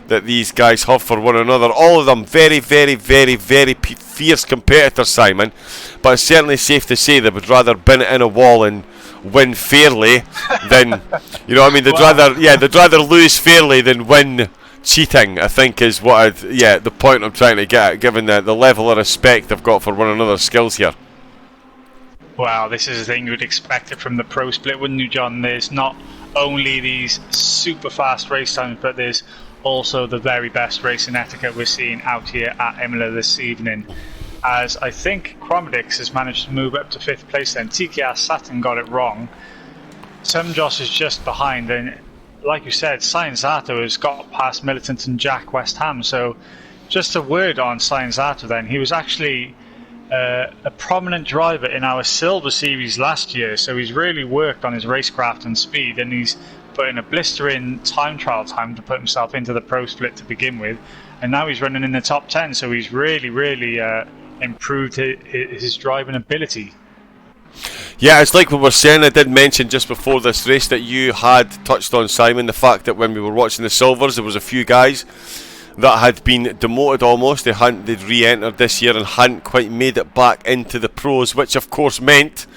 that these guys have for one another. All of them very, very, very, very fierce competitors, Simon. But it's certainly safe to say they would rather bin it in a wall and win fairly than, you know what I mean? They'd rather lose fairly than win cheating, I think is what the point I'm trying to get at, given the level of respect they've got for one another's skills here. Wow, this is the thing you would expect it from the pro split, wouldn't you, John? There's not only these super fast race times, but there's also the very best racing etiquette we're seeing out here at Imola this evening. As I think Chromedix has managed to move up to 5th place then. TKR Saturn got it wrong. Semjos is just behind, and like you said, Scienzato has got past Militant and Jack West Ham. So just a word on Scienzato then. He was actually a prominent driver in our Silver Series last year, so he's really worked on his racecraft and speed, and he's put in a blistering time trial time to put himself into the pro split to begin with, and now he's running in the top 10, so he's really improved his driving ability. Yeah, it's like we were saying, I did mention just before this race that you had touched on, Simon, the fact that when we were watching the Silvers, there was a few guys that had been demoted almost. They'd re-entered this year and hadn't quite made it back into the pros, which of course meant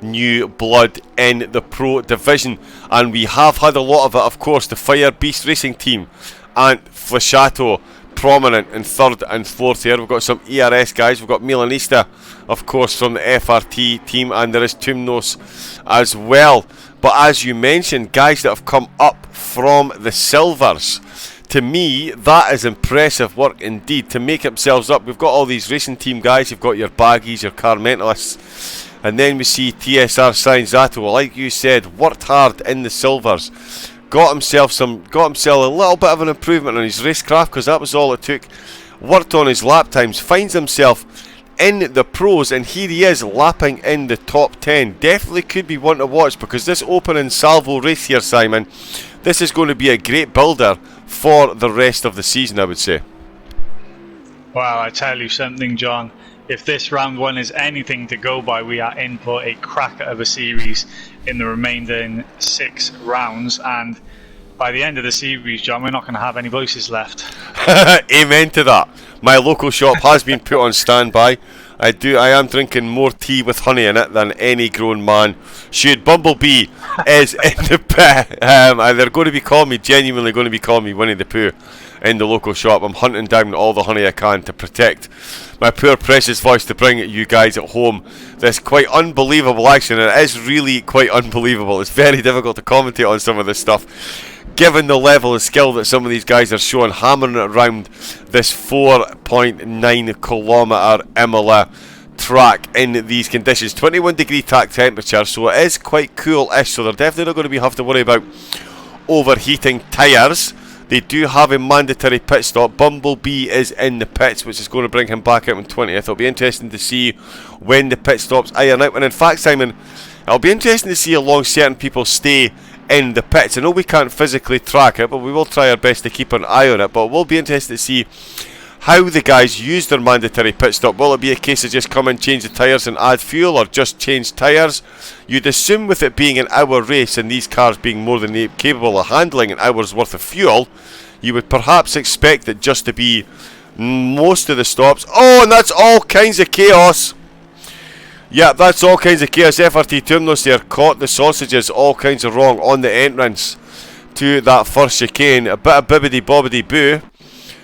new blood in the pro division. And we have had a lot of it, of course. The Fire Beast Racing team and Flashato prominent in 3rd and 4th here. We've got some ERS guys. We've got Milanista, of course, from the FRT team, and there is Tumnos as well. But as you mentioned, guys that have come up from the Silvers, to me, that is impressive work indeed to make themselves up. We've got all these racing team guys. You've got your baggies, your car mentalists, and then we see TSR Scienzato, like you said, worked hard in the Silvers, got himself a little bit of an improvement on his racecraft, because that was all it took. Worked on his lap times, finds himself in the pros, and here he is lapping in the top 10. Definitely could be one to watch, because this opening salvo race here, Simon, this is going to be a great builder for the rest of the season, I would say. Well, I tell you something, John. If this round 1 is anything to go by, we are in for a cracker of a series in the remaining 6 rounds. And by the end of the series, John, we're not going to have any voices left. Amen to that. My local shop has been put on standby. I am drinking more tea with honey in it than any grown man should. Bumblebee is in the pit. They're going to be calling me, genuinely going to be calling me Winnie the Pooh in the local shop. I'm hunting down all the honey I can to protect my poor precious voice, to bring you guys at home this quite unbelievable action. And it is really quite unbelievable. It's very difficult to commentate on some of this stuff, given the level of skill that some of these guys are showing, hammering it around this 4.9 kilometre Imola track in these conditions. 21 degree track temperature, so it is quite cool-ish, so they're definitely not going to have to worry about overheating tyres. They do have a mandatory pit stop. Bumblebee is in the pits, which is going to bring him back out in 20th. It'll be interesting to see when the pit stops iron out. And in fact, Simon, it'll be interesting to see how long certain people stay in the pits. I know we can't physically track it, but we will try our best to keep an eye on it. But we'll be interested to see how the guys use their mandatory pit stop. Will it be a case of just come and change the tyres and add fuel, or just change tyres? You'd assume with it being an hour race and these cars being more than capable of handling an hour's worth of fuel, you would perhaps expect it just to be most of the stops. Oh, and that's all kinds of chaos. Yeah, that's all kinds of chaos. FRT Tumnos there caught the sausages all kinds of wrong on the entrance to that first chicane. A bit of bibbidi bobbidi boo.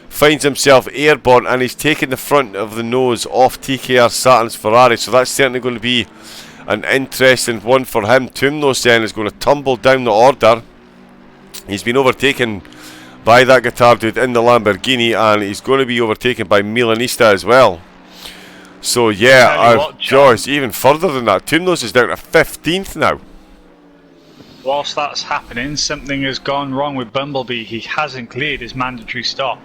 Finds himself airborne, and he's taking the front of the nose off TKR Saturn's Ferrari, so that's certainly going to be an interesting one for him. Tumnos then is going to tumble down the order. He's been overtaken by that guitar dude in the Lamborghini, and he's going to be overtaken by Milanista as well. So yeah, Joyce, even further than that. Tumnos is down to 15th now. Whilst that's happening, something has gone wrong with Bumblebee. He hasn't cleared his mandatory stop.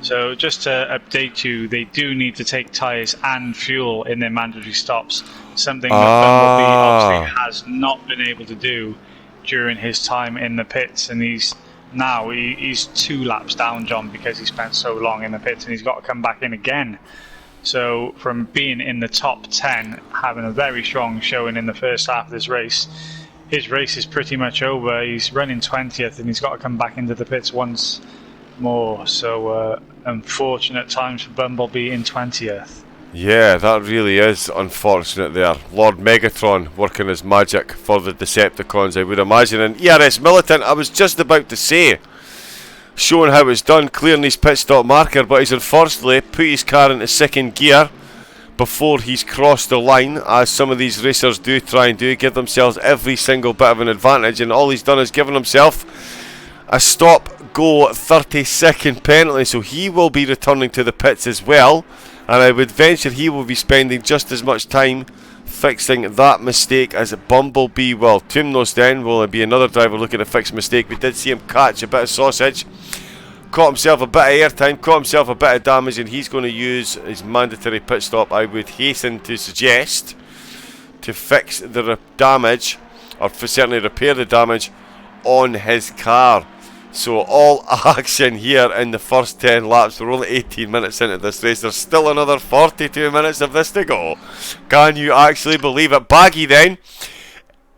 So just to update you, they do need to take tyres and fuel in their mandatory stops, something that Bumblebee obviously has not been able to do during his time in the pits, and he's 2 laps down, John, because he spent so long in the pits, and he's got to come back in again. So from being in the top 10, having a very strong showing in the first half of this race, his race is pretty much over. He's running 20th, and he's got to come back into the pits once more. So unfortunate times for Bumblebee in 20th. Yeah, that really is unfortunate there. Lord Megatron working his magic for the Decepticons, I would imagine. And ERS Militant, I was just about to say, showing how it's done, clearing his pit stop marker, but he's unfortunately put his car into second gear before he's crossed the line, as some of these racers do try and do, give themselves every single bit of an advantage, and all he's done is given himself a stop-go 30-second penalty, so he will be returning to the pits as well, and I would venture he will be spending just as much time fixing that mistake as Bumblebee will. Tumnos then will be another driver looking to fix a mistake. We did see him catch a bit of sausage, caught himself a bit of airtime, caught himself a bit of damage, and he's going to use his mandatory pit stop, I would hasten to suggest, to fix the damage, or certainly repair the damage on his car. So all action here in the first 10 laps. We're only 18 minutes into this race. There's still another 42 minutes of this to go. Can you actually believe it? Baggy then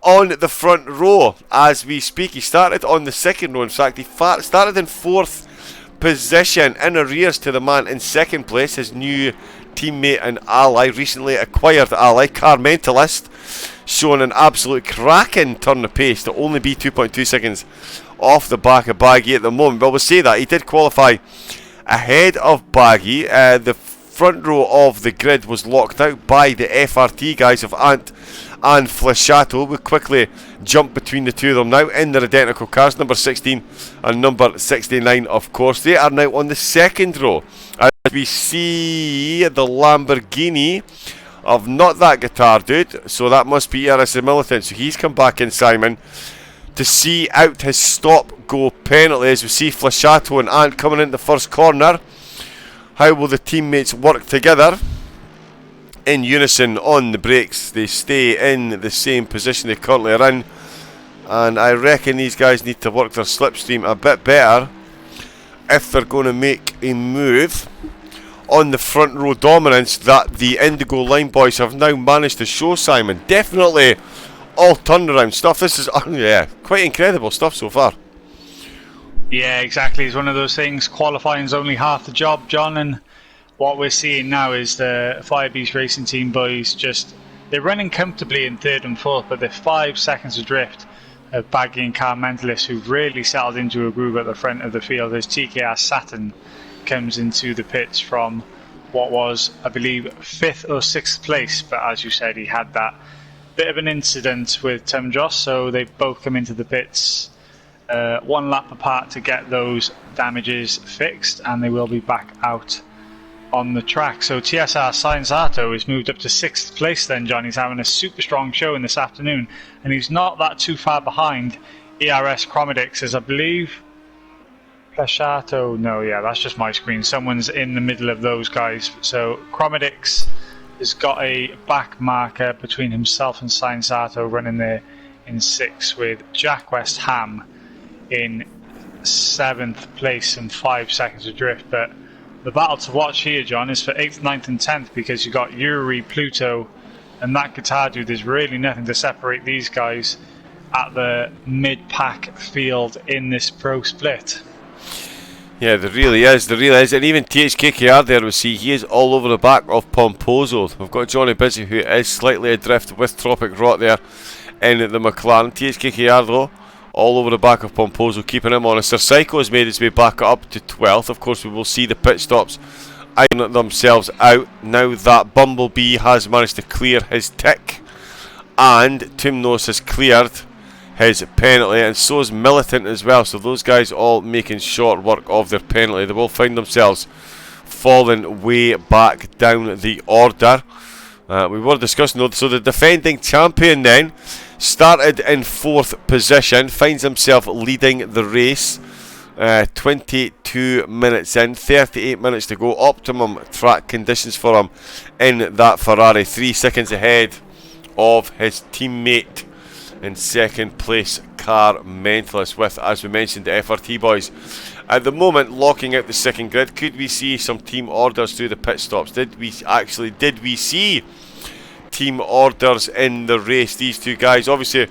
on the front row as we speak. He started on the second row. In fact, he started in 4th position, in arrears to the man in second place, his new teammate and ally, recently acquired ally, Car Mentalist, showing an absolute cracking turn of pace to only be 2.2 seconds off the back of Baggy at the moment. But we'll say that he did qualify ahead of Baggy. The front row of the grid was locked out by the FRT guys of Ant and Flashato. We quickly jump between the two of them now in their identical cars, number 16 and number 69, of course. They are now on the second row as we see the Lamborghini of not that guitar dude, so that must be ERS Militant. So he's come back in, Simon, to see out his stop-go penalty as we see Flashato and Ant coming into the first corner. How will the teammates work together? In unison on the brakes, they stay in the same position they currently are in, and I reckon these guys need to work their slipstream a bit better if they're going to make a move on the front row dominance that the Indigo Line boys have now managed to show, Simon. Definitely all turnaround stuff. This is yeah, quite incredible stuff so far. Yeah, exactly. It's one of those things. Qualifying's only half the job, John, and what we're seeing now is the Firebeast Racing Team boys they're running comfortably in 3rd and 4th, but they're 5 seconds adrift of Baggy and Car Mentalist, who've really settled into a groove at the front of the field as TKR Saturn comes into the pits from what was, I believe, 5th or 6th place, but as you said, he had that bit of an incident with Tom Joss, so they've both come into the pits 1 lap apart to get those damages fixed, and they will be back out on the track. So TSR Sainzato has moved up to 6th place then, John. He's having a super strong showing this afternoon, and he's not that too far behind ERS Chromedix, as I believe Plashato, no, yeah, that's just my screen. Someone's in the middle of those guys. So Chromedix has got a back marker between himself and Sainzato, running there in 6th, with Jack West Ham in 7th place and 5 seconds adrift. But the battle to watch here, John, is for 8th, 9th and 10th, because you've got Yuri, Pluto and that guitar dude. There's really nothing to separate these guys at the mid-pack field in this pro split. Yeah, there really is, and even THKKR there, we see he is all over the back of Pomposo. We've got Johnny Busy, who is slightly adrift with Tropic Rot there in the McLaren. THKKR though, all over the back of Pomposo, keeping him honest. Sir Psycho has made his way back up to 12th. Of course, we will see the pit stops iron themselves out now that Bumblebee has managed to clear his tick, and Tumnos has cleared his penalty, and so is Militant as well. So those guys all making short work of their penalty. They will find themselves falling way back down the order. We were discussing though, so the defending champion then started in 4th position, finds himself leading the race 22 minutes in, 38 minutes to go. Optimum track conditions for him in that Ferrari. 3 seconds ahead of his teammate in second place, Car Mentalist, with, as we mentioned, the FRT boys at the moment locking out the second grid. Could we see some team orders through the pit stops? Did we see team orders in the race? These two guys, obviously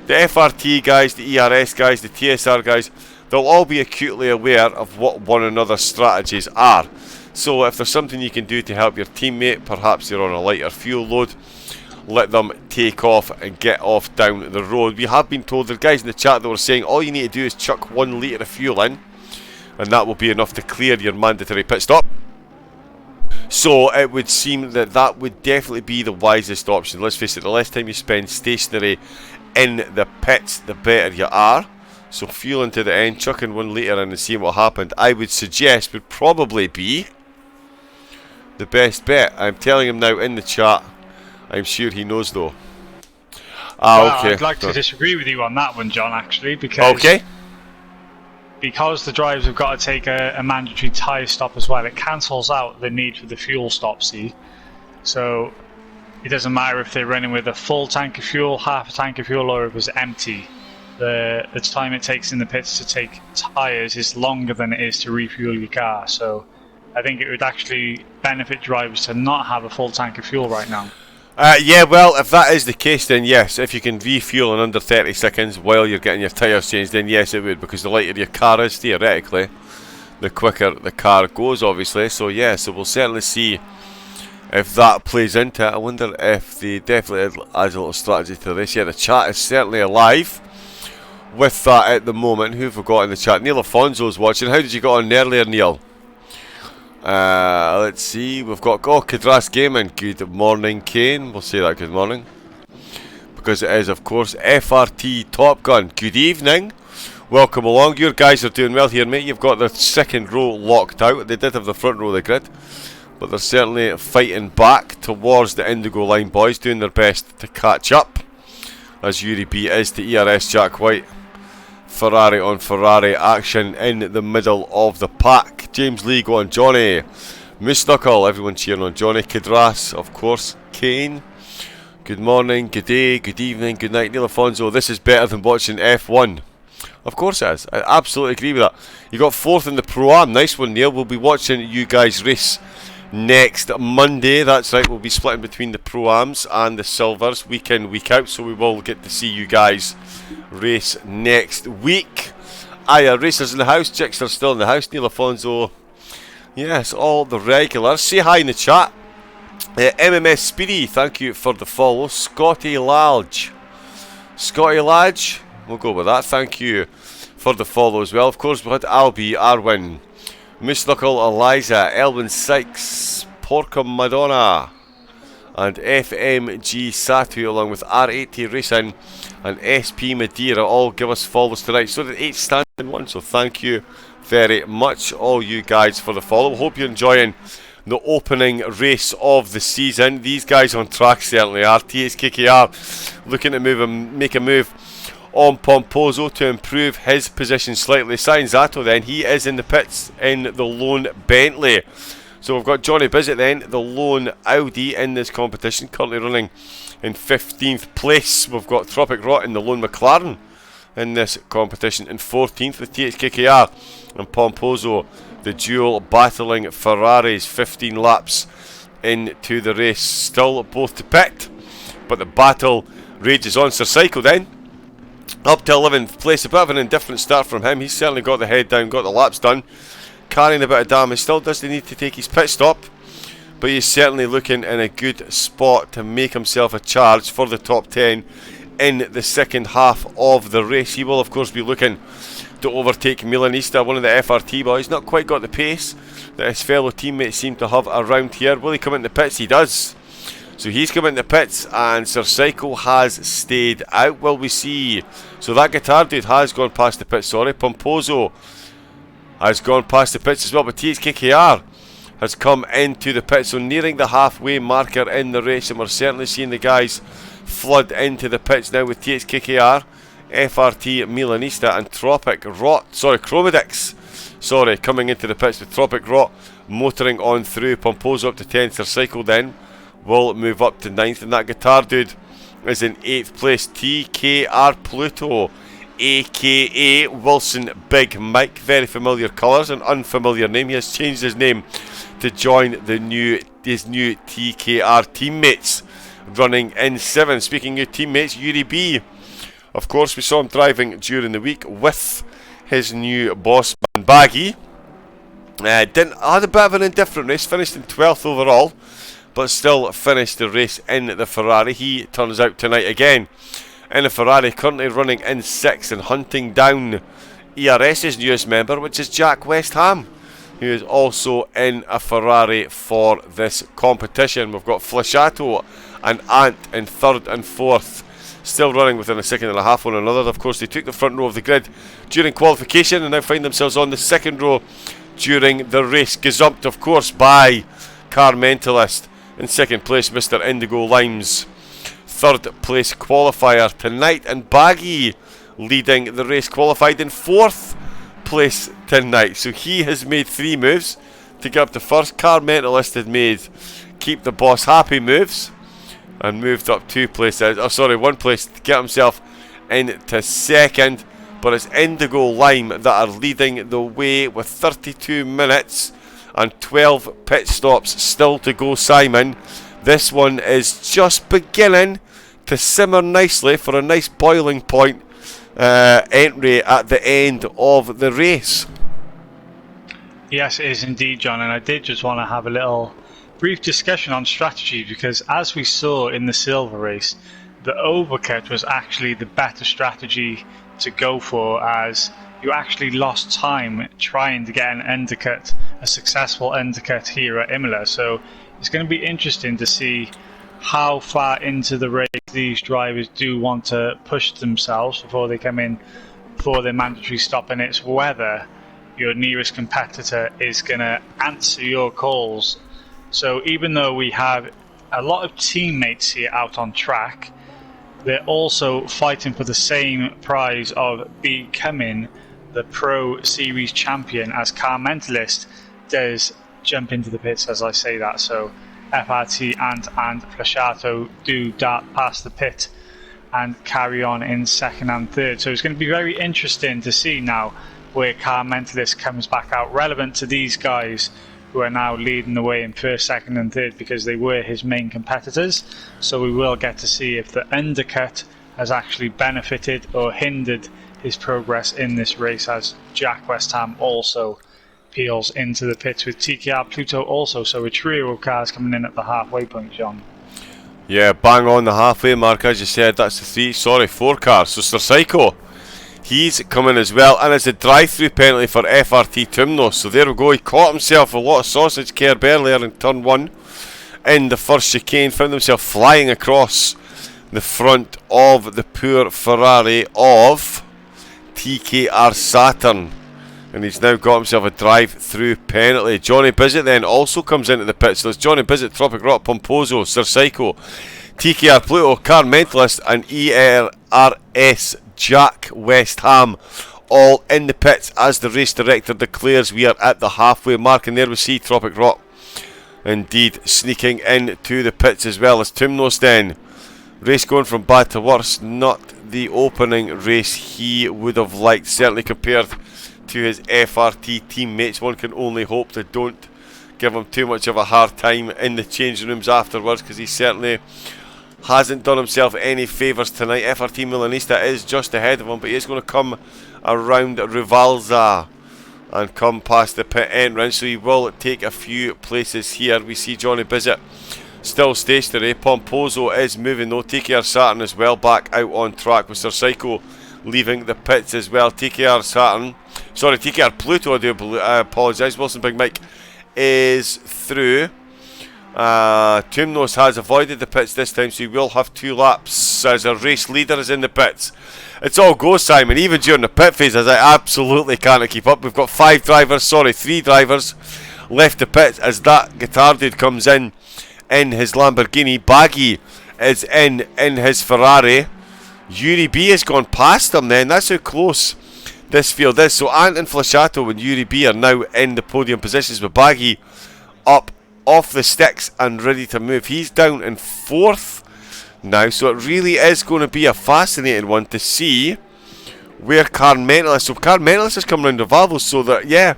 the FRT guys, the ERS guys, the TSR guys, they'll all be acutely aware of what one another's strategies are. So if there's something you can do to help your teammate, perhaps they're on a lighter fuel load, let them take off and get off down the road. We have been told, there are guys in the chat that were saying all you need to do is chuck 1 litre of fuel in and that will be enough to clear your mandatory pit stop. So it would seem that that would definitely be the wisest option. Let's face it, the less time you spend stationary in the pits, the better you are. So fuel into the end, chucking 1 litre in and seeing what happened, I would suggest would probably be the best bet. I'm telling him now in the chat. I'm sure he knows though. Well, okay. I'd like to disagree with you on that one, John, actually, because the drivers have got to take a mandatory tyre stop as well. It cancels out the need for the fuel stop, see? So it doesn't matter if they're running with a full tank of fuel, half a tank of fuel, or if it was empty. The time it takes in the pits to take tyres is longer than it is to refuel your car. So I think it would actually benefit drivers to not have a full tank of fuel right now. Yeah, well, if that is the case, then yes, if you can refuel in under 30 seconds while you're getting your tyres changed, then yes, it would, because the lighter your car is, theoretically, the quicker the car goes, obviously. So yeah, so we'll certainly see if that plays into it. I wonder if they definitely adds a little strategy to this. Yeah, the chat is certainly alive with that at the moment. Who have we got in the chat? Neil Afonso's watching. How did you get on earlier, Neil? Let's see, we've got Cadras Gaming. Good morning, Kane. We'll say that good morning, because it is, of course, FRT Top Gun. Good evening, welcome along. Your guys are doing well here, mate. You've got the second row locked out. They did have the front row of the grid, but they're certainly fighting back towards the Indigo line, boys, doing their best to catch up, as Yuri B is to ERS Jack White. Ferrari on Ferrari action in the middle of the pack. James Lee going Johnny. Moose Knuckle, everyone cheering on Johnny. Cadras, of course. Kane. Good morning, good day, good evening, good night. Neil Afonso, this is better than watching F1. Of course it is. I absolutely agree with that. You got 4th in the Pro-Am. Nice one, Neil. We'll be watching you guys race next Monday. That's right, we'll be splitting between the Pro-Ams and the Silvers week in, week out. So we will get to see you guys race next week. Racers in the house. Jixter's still in the house. Neil Afonso. Yes, all the regulars. Say hi in the chat. MMS Speedy, thank you for the follow. Scotty Ladge. We'll go with that. Thank you for the follow as well. Of course, we had Albie, Arwin, Moose Knuckle, Eliza, Elwin Sykes, Porca Madonna, and FMG Satu, along with R80 Racing and SP Madeira, all give us follows tonight. So did 8 standing 1. So thank you very much, all you guys, for the follow. Hope you're enjoying the opening race of the season. These guys on track certainly are. THKKR looking to make a move on Pomposo to improve his position slightly. Sainzato then, he is in the pits in the lone Bentley. So we've got Johnny Bizzett then, the lone Audi in this competition, currently running in 15th place. We've got Tropic Rot in the lone McLaren in this competition in 14th with THKKR and Pomposo, the dual battling Ferraris. 15 laps into the race, still both to pit, but the battle rages on. Sir Psycho then up to 11th place. A bit of an indifferent start from him. He's certainly got the head down, got the laps done, carrying a bit of damage. Still does need to take his pit stop, but he's certainly looking in a good spot to make himself a charge for the top 10 in the second half of the race. He will of course be looking to overtake Milanista, one of the FRT boys. Not quite got the pace that his fellow teammates seem to have around here. Will he come into pits? He does. So he's come into pits and Sir Psycho has stayed out. Will we see? So that guitar dude has gone past the pits, sorry. Pomposo has gone past the pits as well, but THKKR has come into the pits. So nearing the halfway marker in the race, and we're certainly seeing the guys flood into the pits now with THKKR FRT Milanista and Chromedix. Coming into the pits with Tropic Rot motoring on through. Pomposo up to 10th. Circycle then will move up to 9th, and that guitar dude is in 8th place. TKR Pluto, aka Wilson Big Mike. Very familiar colours, an unfamiliar name. He has changed his name to join his new TKR teammates, running in 7th. Speaking of teammates, Yuri B, of course, we saw him driving during the week with his new boss man Baggy. Had a bit of an indifferent race, finished in 12th overall, but still finished the race in the Ferrari. He turns out tonight again in a Ferrari, currently running in 6th and hunting down ERS's newest member, which is Jack West Ham, who is also in a Ferrari for this competition. We've got Flashato and Ant in 3rd and 4th, still running within a second and a half one another. Of course, they took the front row of the grid during qualification and now find themselves on the second row during the race, gazumped of course by Car Mentalist. In 2nd place, Mr. Indigo Limes. 3rd place qualifier tonight, and Baggy leading the race, qualified in 4th place tonight. So he has made 3 moves to get up to 1st. Car Mentalist had made keep the boss happy moves and moved up 1 place to get himself into 2nd. But it's Indigo Lime that are leading the way with 32 minutes and 12 pit stops still to go, Simon. This one is just beginning to simmer nicely for a nice boiling point entry at the end of the race. Yes, it is indeed, John, and I did just want to have a little brief discussion on strategy, because as we saw in the silver race, the overcut was actually the better strategy to go for, as you actually lost time trying to get an undercut, a successful undercut here at Imola. So it's going to be interesting to see how far into the race these drivers do want to push themselves before they come in for their mandatory stop, and it's whether your nearest competitor is going to answer your calls. So even though we have a lot of teammates here out on track, they're also fighting for the same prize of becoming the Pro Series champion, as Car Mentalist does jump into the pits as I say that. So FRT and Flashato do dart past the pit and carry on in 2nd and 3rd. So it's going to be very interesting to see now where Car Mentalist comes back out, relevant to these guys who are now leading the way in 1st, 2nd and 3rd, because they were his main competitors. So we will get to see if the undercut has actually benefited or hindered his progress in this race, as Jack West Ham also peels into the pits with TKR Pluto also. So a trio of cars coming in at the halfway point, John. Yeah, bang on the halfway mark, as you said. That's the 4 cars. So Psycho, he's coming as well, and it's a drive-through penalty for FRT Tumno. So there we go, he caught himself a lot of sausage curb earlier in turn 1 in the first chicane, found himself flying across the front of the poor Ferrari of TKR Saturn, and he's now got himself a drive-through penalty. Johnny Bizzett then also comes into the pits. So there's Johnny Bizzett, Tropic Rock, Pomposo, Sir Psycho, TKR Pluto, Car Mentalist and ERS Jack West Ham, all in the pits as the race director declares we are at the halfway mark. And there we see Tropic Rock indeed sneaking into the pits as well as Tumnos then. Race going from bad to worse, not the opening race he would have liked, certainly compared to his FRT teammates. One can only hope they don't give him too much of a hard time in the changing rooms afterwards, because he certainly hasn't done himself any favours tonight. FRT Milanista is just ahead of him, but he's going to come around Rivalza and come past the pit entrance, so he will take a few places here. We see Johnny Bizzett still stationary. Pomposo is moving though. TKR Saturn as well back out on track, with Sir Psycho leaving the pits as well. TKR Pluto, I do apologise. Wilson Big Mike is through. Tumnos has avoided the pits this time, so he will have 2 laps as a race leader is in the pits. It's all go, Simon, even during the pit phase, as I absolutely can't keep up. We've got 3 drivers left to pit as that guitar dude comes in his Lamborghini. Baggy is in his Ferrari. Yuri B has gone past him then. That's how close this field is. So Ant and Flashato and Yuri B are now in the podium positions, with Baggy up off the sticks and ready to move. He's down in 4th now, so it really is going to be a fascinating one to see where Car Mentalist. So Car Mentalist has come round the valves, so that, yeah,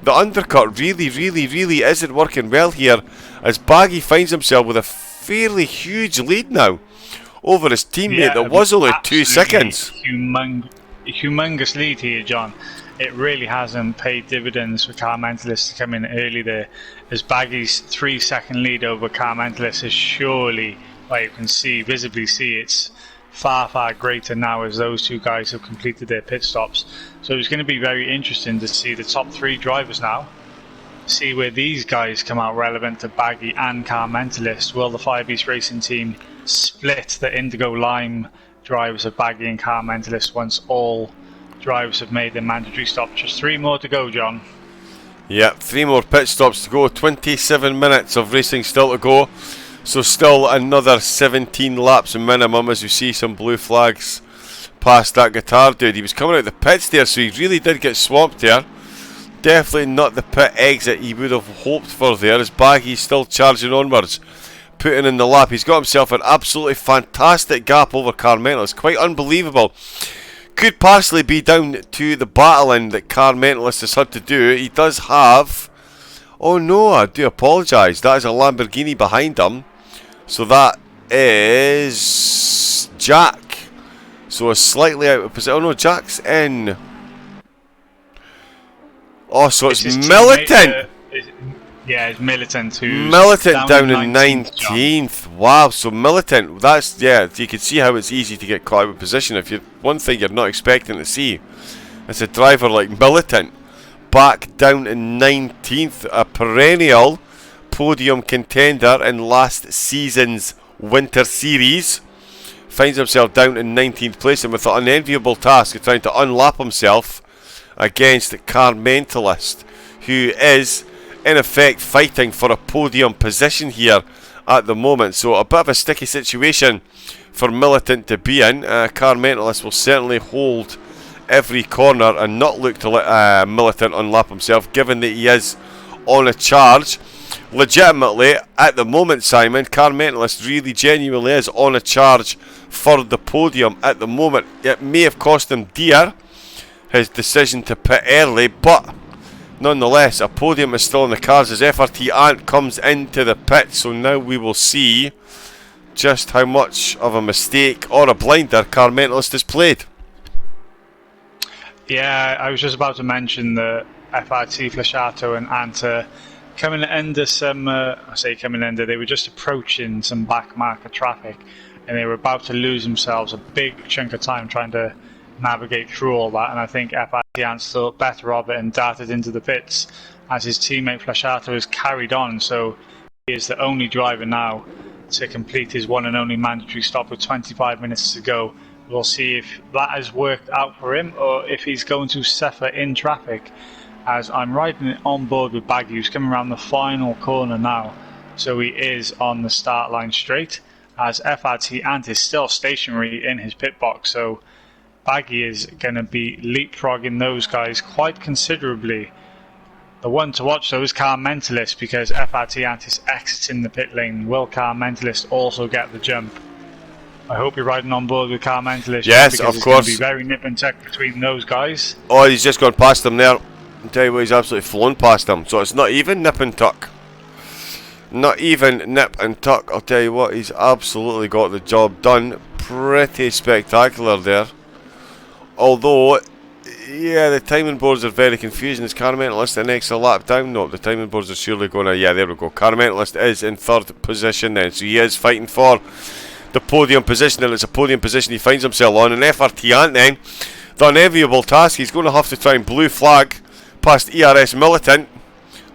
the undercut really isn't working well here, as Baggy finds himself with a fairly huge lead now over his teammate that was only 2 seconds. Humongous lead here, John. It really hasn't paid dividends for Car Mentalist to come in early there, as Baggy's 3-second lead over Car Mentalist is surely, well, you can visibly see, it's far greater now as those two guys have completed their pit stops. So it's going to be very interesting to see the top 3 drivers now, see where these guys come out relevant to Baggy and Car Mentalist. Will the Firebeast Racing team split the Indigo Lime drivers of Baggy and Car Mentalist once all drivers have made their mandatory stop? Just 3 more to go, John. Yeah, 3 more pit stops to go. 27 minutes of racing still to go. So still another 17 laps minimum, as you see some blue flags past that guitar dude. He was coming out the pits there, so he really did get swamped there. Definitely not the pit exit he would have hoped for there, as Baggy's still charging onwards, putting in the lap. He's got himself an absolutely fantastic gap over Car Mentalist. Quite unbelievable. Could partially be down to the battling that Car Mentalist has had to do. He does have... Oh no, I do apologise. That is a Lamborghini behind him. So that is Jack. So a slightly out of position. Oh no, Jack's in. Oh, so it's Militant. Yeah, it's Militant who's Militant down in 19th. Wow, so Militant, that's, yeah, you can see how it's easy to get caught out of position. If you're one thing you're not expecting to see, it's a driver like Militant back down in 19th, a perennial podium contender in last season's Winter Series. Finds himself down in 19th place, and with the unenviable task of trying to unlap himself against Car Mentalist, who is in effect fighting for a podium position here at the moment. So a bit of a sticky situation for Militant to be in. Car Mentalist will certainly hold every corner and not look to let Militant unlap himself, given that he is on a charge. Legitimately, at the moment, Simon, Car Mentalist really genuinely is on a charge for the podium at the moment. It may have cost him dear, his decision to pit early, but nonetheless, a podium is still in the cards as FRT Ant comes into the pit. So now we will see just how much of a mistake or a blinder Car Mentalist has played. Yeah, I was just about to mention the FRT Flashato and Ant coming under some, I say coming under, they were just approaching some back marker traffic, and they were about to lose themselves a big chunk of time trying to navigate through all that. And I think FRT Ant thought better of it and darted into the pits, as his teammate Flashato has carried on. So he is the only driver now to complete his one and only mandatory stop with 25 minutes to go. We'll see if that has worked out for him, or if he's going to suffer in traffic, as I'm riding on board with Baggy, who's coming around the final corner now. So he is on the start line straight, as FRT Ant is still stationary in his pit box. So Baggy is going to be leapfrogging those guys quite considerably. The one to watch though is Car Mentalist, because FRT Ant is exiting the pit lane. Will Car Mentalist also get the jump? I hope you're riding on board with Car Mentalist. Yes, of course. It's going to be very nip and tuck between those guys. Oh, he's just gone past them there. I'll tell you what, he's absolutely flown past them. So it's not even nip and tuck. Not even nip and tuck. I'll tell you what, he's absolutely got the job done. Pretty spectacular there. Although, yeah, the timing boards are very confusing. Is Car Mentalist an extra lap down? No, the timing boards are surely going to... Yeah, there we go. Car Mentalist is in 3rd position then. So he is fighting for the podium position, and it's a podium position he finds himself on. And FRT Ant then, the unenviable task, he's going to have to try and blue flag past ERS Militant,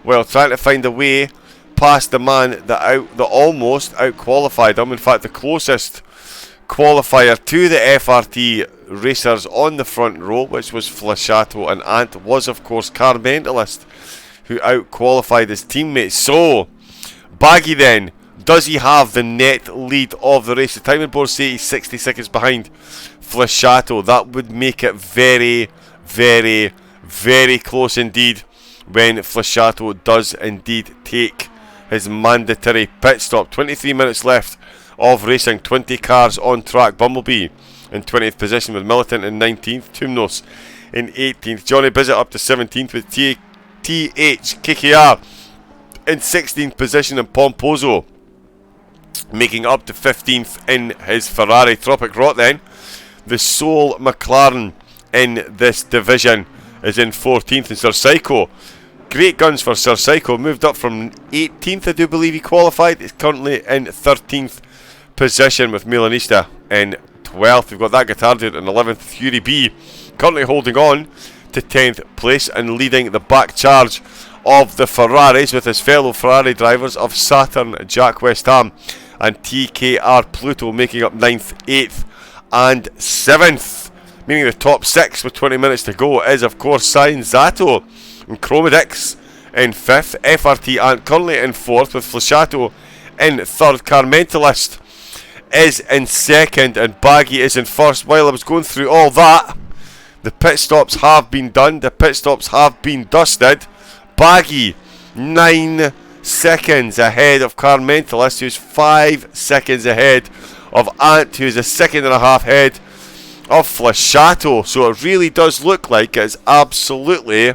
while trying to find a way past the man that almost out-qualified him. In fact, the closest qualifier to the FRT racers on the front row, which was Flashato and Ant, was of course Car Mentalist, who out-qualified his teammates. So Baggy then Does he have the net lead of the race? The timing board say he's 60 seconds behind Flashato. That would make it very, very, very close indeed when Flashato does indeed take his mandatory pit stop. 23 minutes left of racing, 20 cars on track. Bumblebee in 20th position with Militant in 19th, Tumnos in 18th, Johnny Bizzett up to 17th with THKKR in 16th position, and Pomposo making up to 15th in his Ferrari. Tropic Rot then, the sole McLaren in this division, is in 14th, and Sir Psycho, great guns for Sir Psycho, moved up from 18th, I do believe he qualified. He's currently in 13th position with Milanista in 12th. We've got that guitar dude in 11th. Fury B currently holding on to 10th place and leading the back charge of the Ferraris with his fellow Ferrari drivers of Saturn, Jack West Ham and TKR Pluto making up 9th, 8th and 7th. Meaning the top 6 with 20 minutes to go is of course Science Zato and Chromedix in 5th, FRT Ant currently in 4th with Flashato in 3rd, Carmentalist is in 2nd and Baggy is in 1st. While I was going through all that, the pit stops have been done, the pit stops have been dusted. Baggy 9 seconds ahead of Carmentalist, who's 5 seconds ahead of Ant, who's a second and a half ahead of Flashato. So it really does look like it's absolutely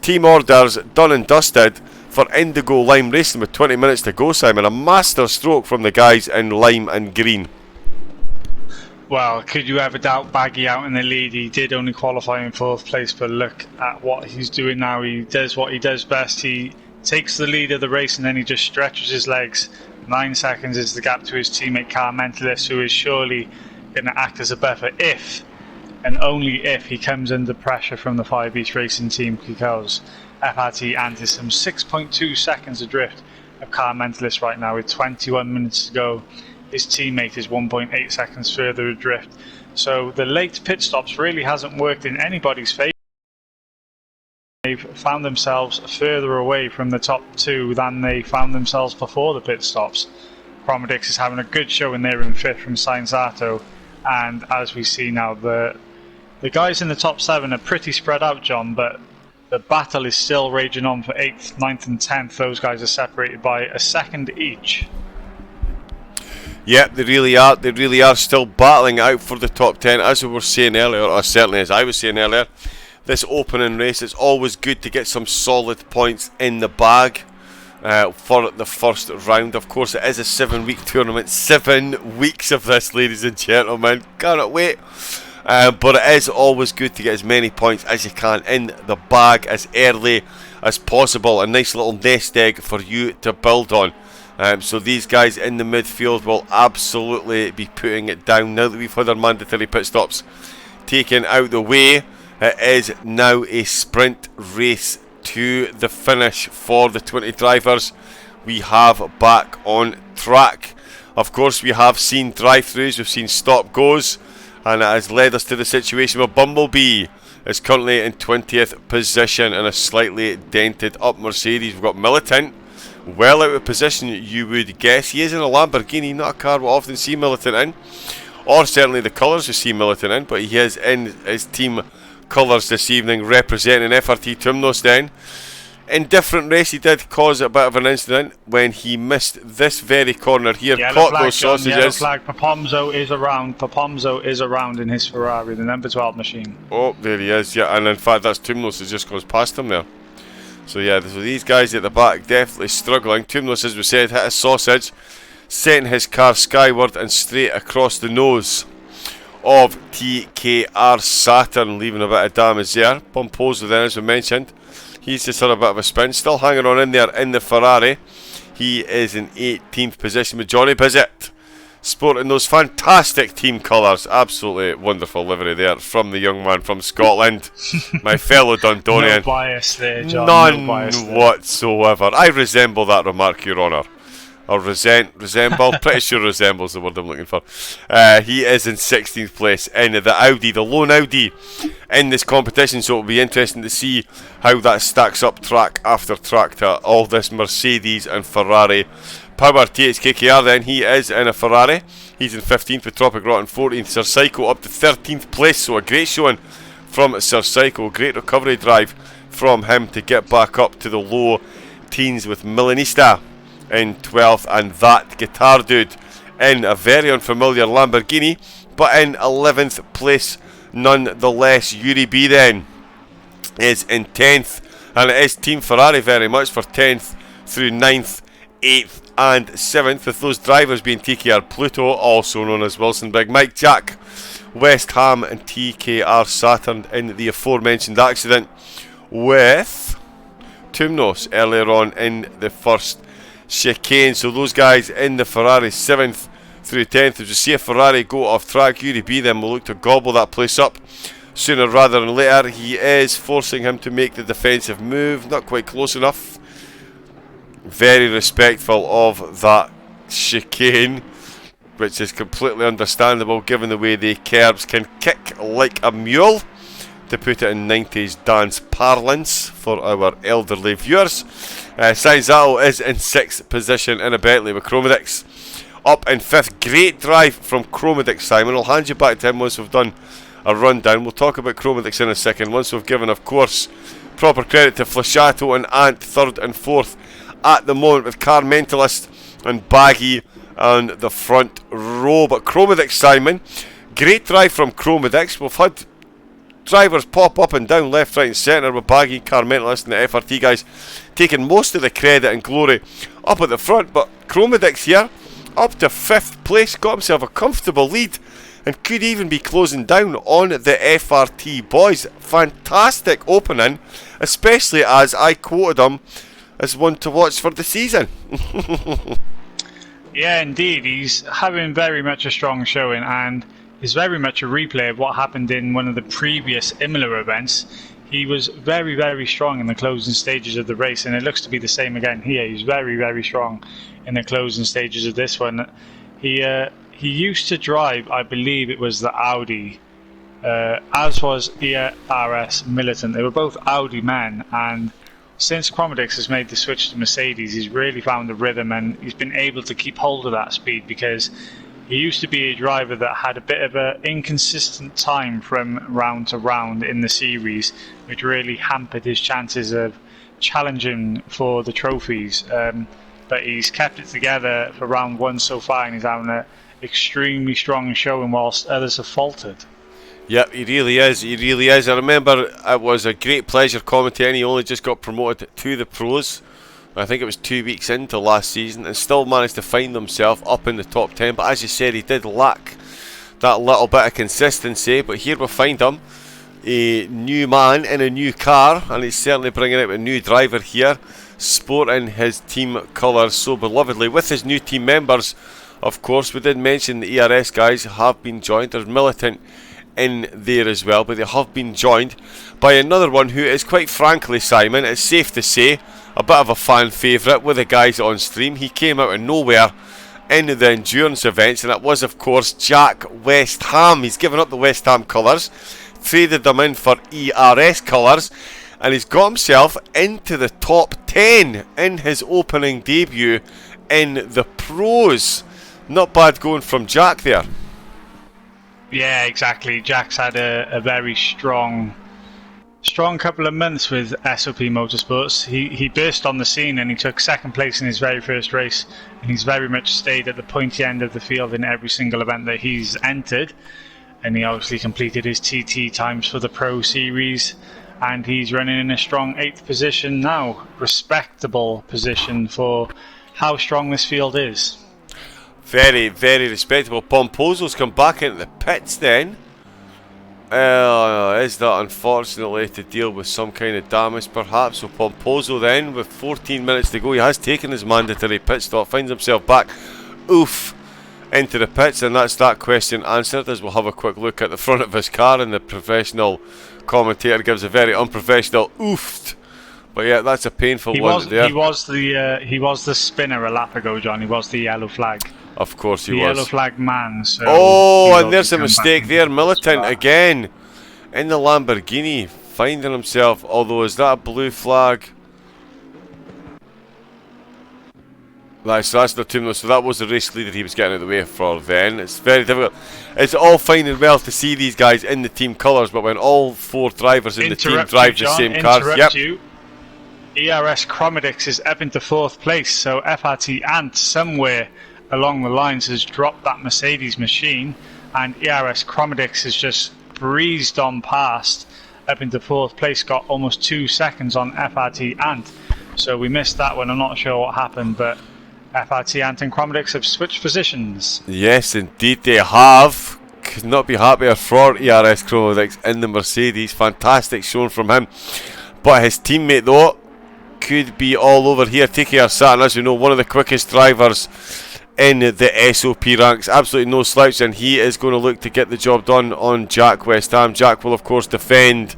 team orders done and dusted for Indigo Lime Racing with 20 minutes to go, Simon. A master stroke from the guys in lime and green. Well, could you ever doubt Baggy out in the lead? He did only qualify in 4th place, but look at what he's doing now. He does what he does best. He takes the lead of the race and then he just stretches his legs. 9 seconds is the gap to his teammate Car Mentalist, who is surely going to act as a buffer if and only if he comes under pressure from the 5 East Racing team, because FRT Ant is some 6.2 seconds adrift of Car Mentalist right now with 21 minutes to go. His teammate is 1.8 seconds further adrift. So the late pit stops really hasn't worked in anybody's favour. They've found themselves further away from the top 2 than they found themselves before the pit stops. Chromedix is having a good show in there in 5th from Science Zato, and as we see now, the guys in the top 7 are pretty spread out, John, but the battle is still raging on for 8th, 9th and 10th. Those guys are separated by a second each. Yep, they really are. They really are still battling out for the top 10, as we were saying earlier, or certainly as I was saying earlier. This opening race, it's always good to get some solid points in the bag for the first round. Of course, it is a 7-week tournament. 7 weeks of this, ladies and gentlemen. Cannot wait. But it is always good to get as many points as you can in the bag as early as possible. A nice little nest egg for you to build on. So these guys in the midfield will absolutely be putting it down now that we've had our mandatory pit stops taken out the way. It is now a sprint race to the finish for the 20 drivers we have back on track. Of course, we have seen drive-throughs, we've seen stop-goes, and it has led us to the situation where Bumblebee is currently in 20th position in a slightly dented up Mercedes. We've got Militant well out of position, you would guess. He is in a Lamborghini, not a car we often see Militant in, or certainly the colours we see Militant in, but he is in his team colours this evening representing FRT Tumnos. Then in different race he did cause a bit of an incident when he missed this very corner here. Yellow caught flag, those John, sausages. yellow flag. Papomzo is around. Papomzo is around in his Ferrari, the number 12 machine. Oh, there he is, yeah, and in fact that's Tumnos has just goes past him there. So yeah, so these guys at the back definitely struggling. Tumnos, as we said, hit a sausage, sent his car skyward and straight across the nose of TKR Saturn, leaving a bit of damage there. Pomposo then, as we mentioned, he's just had a bit of a spin, still hanging on in there in the Ferrari. He is in 18th position with Johnny Bizzett, sporting those fantastic team colours. Absolutely wonderful livery there from the young man from Scotland, my fellow Dundonian. No bias there, John. None no bias there whatsoever. I resemble that remark, Your Honour. Or resemble, pretty sure resembles the word I'm looking for. He is in 16th place in the Audi, the lone Audi in this competition, so it'll be interesting to see how that stacks up track after track to all this Mercedes and Ferrari Power THKKR then, he is in a Ferrari. He's in 15th with Tropic Rot in 14th. Sir Psycho up to 13th place, so a great showing from Sir Psycho. Great recovery drive from him to get back up to the low teens with Milanista in 12th, and that guitar dude in a very unfamiliar Lamborghini, but in 11th place nonetheless. Yuri B then is in 10th, and it is Team Ferrari very much for 10th through 9th, 8th and 7th, with those drivers being TKR Pluto, also known as Wilson Big Mike, Jack West Ham and TKR Saturn in the aforementioned accident with Tumnos earlier on in the first chicane. So those guys in the Ferrari 7th through 10th. As you see a Ferrari go off track, Yuri B then will look to gobble that place up sooner rather than later. He is forcing him to make the defensive move, not quite close enough. Very respectful of that chicane, which is completely understandable given the way the curbs can kick like a mule, to put it in 90s dance parlance for our elderly viewers. Sainz is in 6th position in a Bentley with Chromedix. Up in 5th, great drive from Chromedix, Simon. I'll hand you back to him once we've done a rundown. We'll talk about Chromedix in a second, once we've given, of course, proper credit to Flashato and Ant, 3rd and 4th at the moment, with Car Mentalist and Baggy on the front row. But Chromedix, Simon, great drive from Chromedix. We've had drivers pop up and down, left, right and centre, with Baggy, Car Mentalist and the FRT guys taking most of the credit and glory up at the front. But Chromedix here, up to 5th place, got himself a comfortable lead and could even be closing down on the FRT boys. Fantastic opening, especially as I quoted him as one to watch for the season. Yeah, indeed. He's having very much a strong showing, and is very much a replay of what happened in one of the previous Imola events. He was very, very strong in the closing stages of the race, and it looks to be the same again here. He's very, very strong in the closing stages of this one. He used to drive, I believe it was the Audi, as was ERS Militant. They were both Audi men, and since Chromedix has made the switch to Mercedes, he's really found the rhythm, and he's been able to keep hold of that speed, because he used to be a driver that had a bit of an inconsistent time from round to round in the series, which really hampered his chances of challenging for the trophies. But he's kept it together for round 1 so far, and he's having an extremely strong showing whilst others have faltered. Yep, he really is. He really is. I remember it was a great pleasure commentating. He only just got promoted to the pros. I think it was 2 weeks into last season, and still managed to find himself up in the top 10. But as you said, he did lack that little bit of consistency. But here we find him, a new man in a new car, and he's certainly bringing out a new driver here, sporting his team colours so belovedly with his new team members. Of course, we did mention the ERS guys have been joined. There's Militant in there as well, but they have been joined by another one who is, quite frankly, Simon, it's safe to say, a bit of a fan favourite with the guys on stream. He came out of nowhere in the endurance events, and it was, of course, Jack West Ham. He's given up the West Ham colours, traded them in for ERS colours, and he's got himself into the top 10 in his opening debut in the pros. Not bad going from Jack there. Yeah, exactly. Jack's had a very strong couple of months with SOP Motorsports. He burst on the scene and he took 2nd place in his very first race, and he's very much stayed at the pointy end of the field in every single event that he's entered, and he obviously completed his TT times for the Pro Series, and he's running in a strong 8th position now. Respectable position for how strong this field is. Very, very respectable. Pomposo's come back into the pits then. Is that unfortunately to deal with some kind of damage perhaps? So Pomposo then, with 14 minutes to go, he has taken his mandatory pit stop, finds himself back into the pits, and that's that question answered, as we'll have a quick look at the front of his car, and the professional commentator gives a very unprofessional oofed. But yeah, that's a painful one there. He was the spinner a lap ago, John. He was the yellow flag. Of course he the was. Yellow flag man. So and there's a mistake there. Militant again in the Lamborghini, finding himself, although is that a blue flag? That's not too much. So that was the race leader he was getting out of the way for then. It's very difficult. It's all fine and well to see these guys in the team colours, but when all 4 drivers in the team drive the same cars... You. ERS Chromedix is up into 4th place, so FRT Ant somewhere along the lines has dropped that Mercedes machine, and ERS Chromedix has just breezed on past up into 4th place, got almost 2 seconds on FRT Ant. So we missed that one. I'm not sure what happened, but FRT Ant and Chromedix have switched positions. Yes, indeed they have. Could not be happier for ERS Chromedix in the Mercedes. Fantastic showing from him. But his teammate, though, could be all over here. TKR Saturn, as we know, one of the quickest drivers in the SOP ranks. Absolutely no slouch, and he is going to look to get the job done on Jack West Ham. Jack will, of course, defend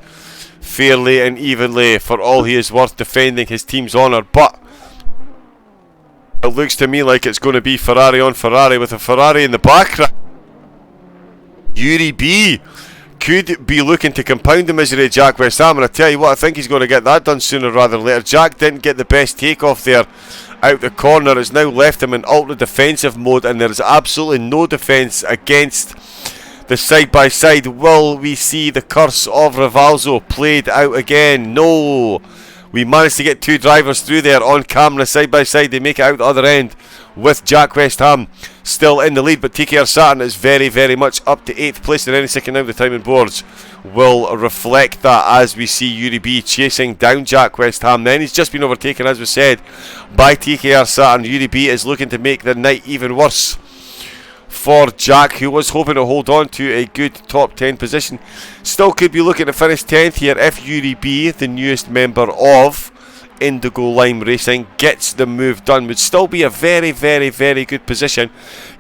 fairly and evenly for all he is worth, defending his team's honour, but it looks to me like it's going to be Ferrari on Ferrari with a Ferrari in the background. Yuri B could be looking to compound the misery of Jack West Ham, and I tell you what, I think he's going to get that done sooner rather than later. Jack didn't get the best takeoff there out the corner. It's now left him in ultra defensive mode, and there is absolutely no defence against the side-by-side. Will we see the curse of Rivalzo played out again? No. We managed to get 2 drivers through there on camera side-by-side. They make it out the other end with Jack West Ham still in the lead, but TKR Saturn is very, very much up to 8th place in any second now. The timing boards will reflect that as we see Yuri B chasing down Jack West Ham. Then he's just been overtaken, as we said, by TKR Saturn. Yuri B is looking to make the night even worse for Jack, who was hoping to hold on to a good top 10 position. Still could be looking to finish 10th here if Yuri B, the newest member of Indigo Lime Racing, gets the move done. Would still be a very, very, very good position,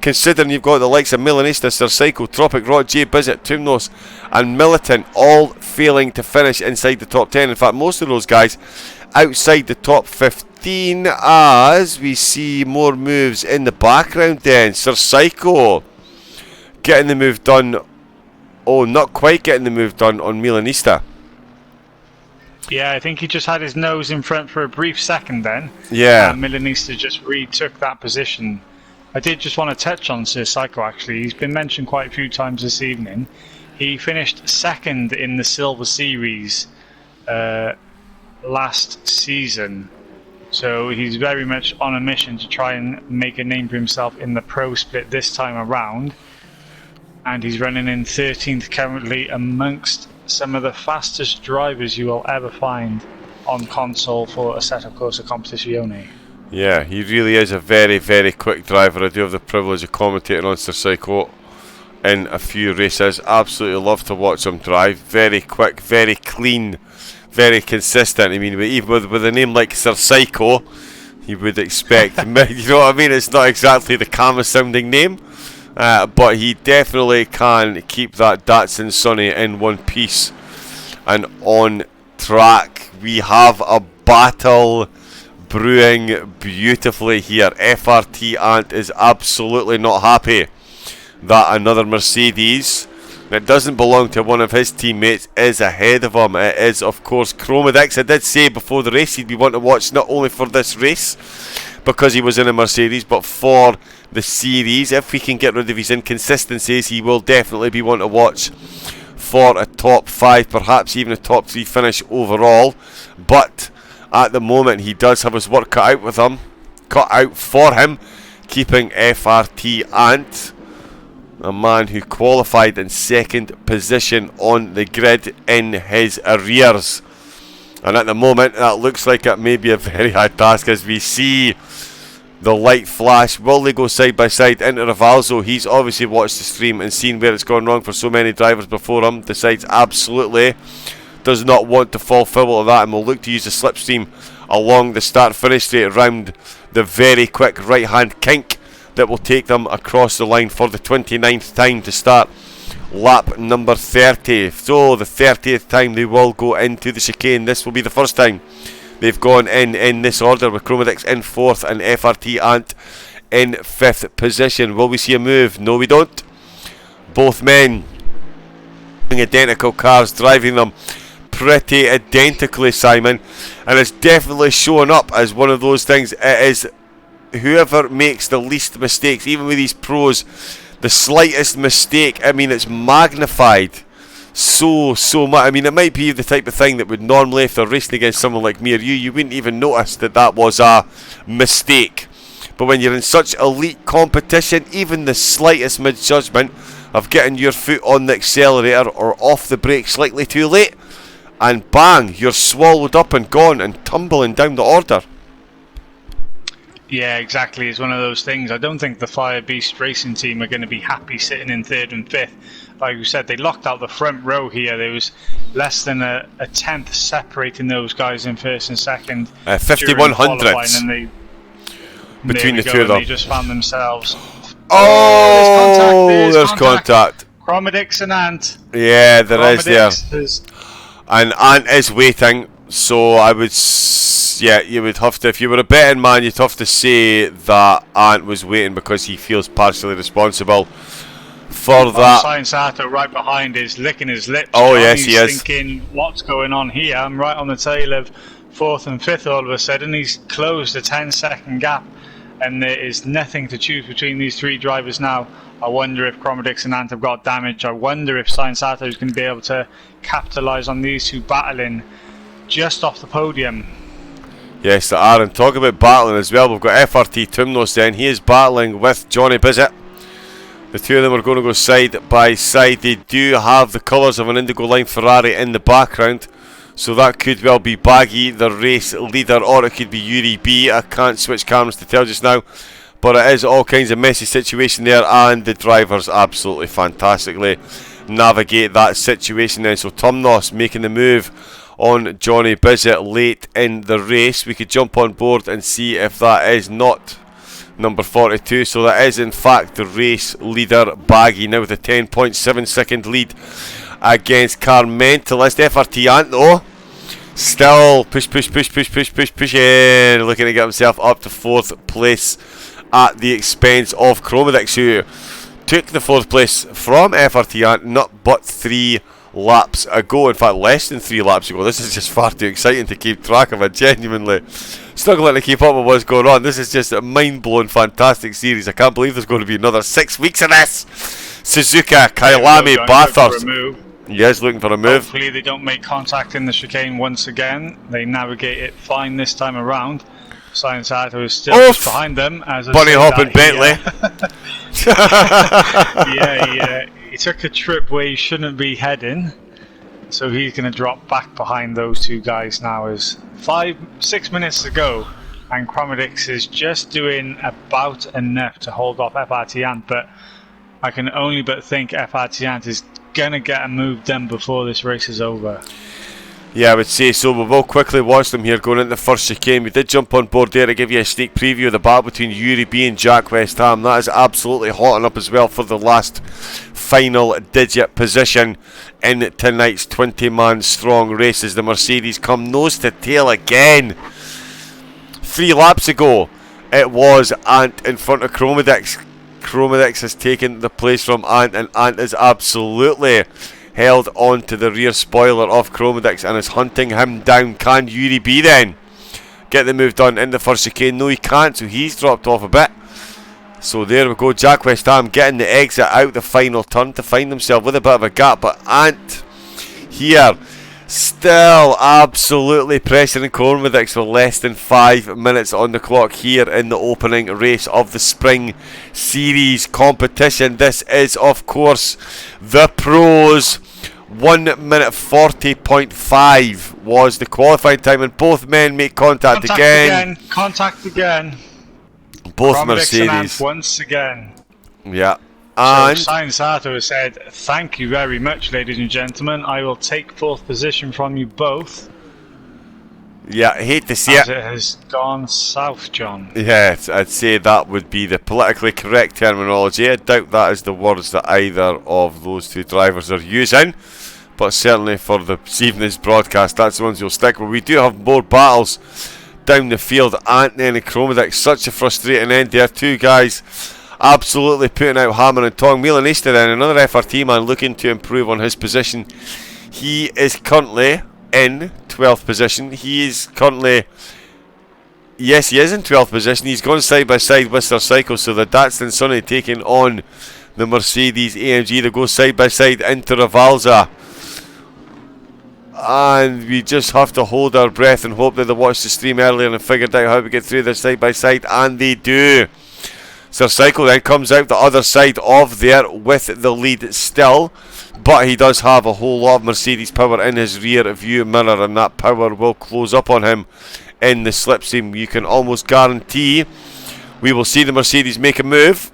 considering you've got the likes of Milanista, Sir Psycho, Tropic Rod, Jay Bizzett, Tumnos and Militant all failing to finish inside the top 10. In fact, most of those guys outside the top 15, as we see more moves in the background then. Sir Psycho getting the move done. Oh, not quite getting the move done on Milanista. Yeah, I think he just had his nose in front for a brief second then. Yeah. Milanista just retook that position. I did just want to touch on Sir Psycho, actually. He's been mentioned quite a few times this evening. He finished 2nd in the Silver Series last season. So he's very much on a mission to try and make a name for himself in the Pro Split this time around. And he's running in 13th currently amongst some of the fastest drivers you will ever find on console for Assetto Corsa Competizione. Yeah, he really is a very, very quick driver. I do have the privilege of commentating on Sir Psycho in a few races. Absolutely love to watch him drive. Very quick, very clean, very consistent. I mean, even with a name like Sir Psycho, you would expect, you know what I mean? It's not exactly the calmest sounding name. But he definitely can keep that Datsun Sunny in one piece and on track. We have a battle brewing beautifully here. FRT Ant is absolutely not happy that another Mercedes that doesn't belong to one of his teammates is ahead of him. It is, of course, Chromedix. I did say before the race he'd be one to watch not only for this race because he was in a Mercedes, but for the series. If we can get rid of his inconsistencies, he will definitely be one to watch for a top 5, perhaps even a top 3 finish overall. But at the moment he does have his work cut out for him, keeping FRT Ant, a man who qualified in 2nd position on the grid, in his arrears. And at the moment that looks like it may be a very hard task as we see the light flash. Will they go side by side into Rivalzo? He's obviously watched the stream and seen where it's gone wrong for so many drivers before him. Decides absolutely does not want to fall foul of that and will look to use the slipstream along the start finish straight around the very quick right hand kink that will take them across the line for the 29th time to start lap number 30. So the 30th time they will go into the chicane. This will be the first time they've gone in this order, with Chromedix in 4th and FRT Ant in 5th position. Will we see a move? No, we don't. Both men identical cars, driving them pretty identically, Simon, and it's definitely showing up as one of those things. It is whoever makes the least mistakes, even with these pros, the slightest mistake, I mean, it's magnified so much. I mean, it might be the type of thing that would normally, if they're racing against someone like me or you wouldn't even notice that was a mistake. But when you're in such elite competition, even the slightest misjudgment of getting your foot on the accelerator or off the brake slightly too late, and bang, you're swallowed up and gone and tumbling down the order. Yeah, exactly. It's one of those things. I don't think the Fire Beast racing team are going to be happy sitting in 3rd and 5th. Like you said, they locked out the front row here. There was less than a tenth separating those guys in 1st and 2nd. 51 hundredths between the two of them. They just found themselves. Oh, there's contact. Chromedix and Ant. Yeah, there is there. And Ant is waiting, so I would, you would have to, if you were a betting man, you'd have to say that Ant was waiting because he feels partially responsible for that. Science Sato right behind is licking his lips. Oh, yes, he is. Thinking, what's going on here? I'm right on the tail of 4th and 5th all of a sudden. He's closed a 10-second gap, and there is nothing to choose between these 3 drivers now. I wonder if Chromedix and Ant have got damage. I wonder if Science Sato is going to be able to capitalise on these 2 battling just off the podium. Yes, they are. And talk about battling as well. We've got FRT Tumnos then. He is battling with Johnny Bizzett. The two of them are going to go side by side. They do have the colours of an Indigo Line Ferrari in the background, so that could well be Baggy, the race leader, or it could be Yuri B. I can't switch cameras to tell just now, but it is all kinds of messy situation there, and the drivers absolutely fantastically navigate that situation then. So Tumnos making the move on Johnny Bizzett late in the race. We could jump on board and see if that is not number 42. So that is in fact the race leader, Baggy, now with a 10.7 second lead against Carmentalist. FRT Ant though still pushing, looking to get himself up to 4th place at the expense of Chromedix, who took the 4th place from FRT Ant not but 3 laps ago. In fact, less than 3 laps ago. This is just far too exciting to keep track of. I genuinely struggling to keep up with what's going on. This is just a mind-blowing, fantastic series. I can't believe there's going to be another 6 weeks of this. Suzuka, Kailami, Bathurst. Yes, looking for a move. Hopefully they don't make contact in the chicane once again. They navigate it fine this time around. Science Sato is still just behind them. As Bunny hopping Bentley. Yeah, he took a trip where he shouldn't be heading, so he's going to drop back behind those 2 guys now. As 6 minutes to go, and Chromedix is just doing about enough to hold off FRT Ant, but I can only but think FRT Ant is going to get a move done before this race is over. Yeah, I would say so. We will quickly watch them here going into the first chicane. We did jump on board there to give you a sneak preview of the battle between Yuri B and Jack West Ham. That is absolutely hotting up as well for the last final digit position in tonight's 20-man strong race as the Mercedes come nose to tail again. 3 laps ago it was Ant in front of Chromedix. Chromedix has taken the place from Ant, and Ant is absolutely held on to the rear spoiler of Chromedix and is hunting him down. Can Yuri B then get the move done in the first chicane? No, he can't, so he's dropped off a bit. So there we go, Jack West Ham getting the exit out the final turn to find himself with a bit of a gap, but Ant here still absolutely pressuring Chromedix for less than 5 minutes on the clock here in the opening race of the Spring Series competition. This is of course the pros. 1 minute 40.5 was the qualifying time, and both men make contact again. Contact again. Both Chromedix Mercedes. And Ant once again. Yeah. And so Science Sato has said, "Thank you very much, ladies and gentlemen. I will take 4th position from you both." Yeah, I hate to see it. it Has gone south, John. Yes, I'd say that would be the politically correct terminology. I doubt that is the words that either of those 2 drivers are using, but certainly for this evening's broadcast, that's the ones you'll stick with. We do have more battles down the field. Anthony and Chromedix, such a frustrating end there. 2 guys absolutely putting out hammer and tong. Milanista then, another FRT man looking to improve on his position. He is currently in 12th position. He is currently Yes, he is in 12th position. He's gone side by side with Sarcycle, so the Datsun Sunny taking on the Mercedes AMG. They go side by side into Rivalza. And we just have to hold our breath and hope that they watched the stream earlier and figured out how we get through this side by side, and they do. Sarcycle then comes out the other side of there with the lead still, but he does have a whole lot of Mercedes power in his rear view mirror, and that power will close up on him in the slipstream. You can almost guarantee we will see the Mercedes make a move.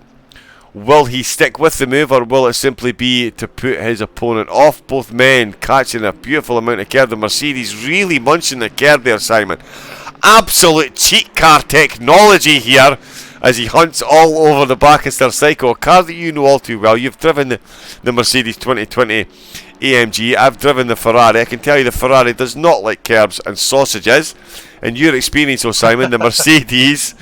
Will he stick with the move, or will it simply be to put his opponent off? Both men catching a beautiful amount of curb. The Mercedes really munching the curb there, Simon. Absolute cheat car technology here as he hunts all over the back of Sarcycle, a car that you know all too well. You've driven the Mercedes 2020 AMG. I've driven the Ferrari. I can tell you the Ferrari does not like curbs and sausages. In your experience, oh Simon, the Mercedes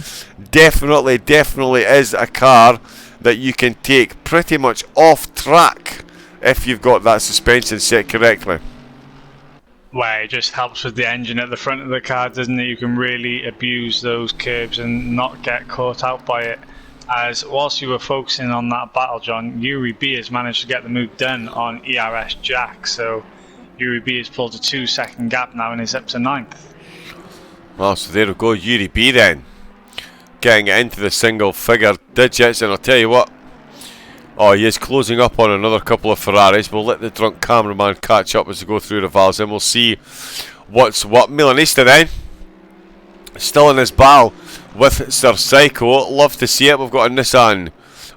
definitely is a car that you can take pretty much off track if you've got that suspension set correctly. Well, it just helps with the engine at the front of the car, doesn't it? You can really abuse those curbs and not get caught out by it. As whilst you were focusing on that battle, John, Yuri B has managed to get the move done on ERS Jack, so Yuri B has pulled a 2-second gap now and is up to 9th. Well, so there we go, Yuri B then, getting it into the single figure digits, and I'll tell you what, oh, he is closing up on another couple of Ferraris. We'll let the drunk cameraman catch up as we go through the valves, and we'll see what's what. Milanista then, still in his battle with Sarcycle. Love to see it. We've got a Nissan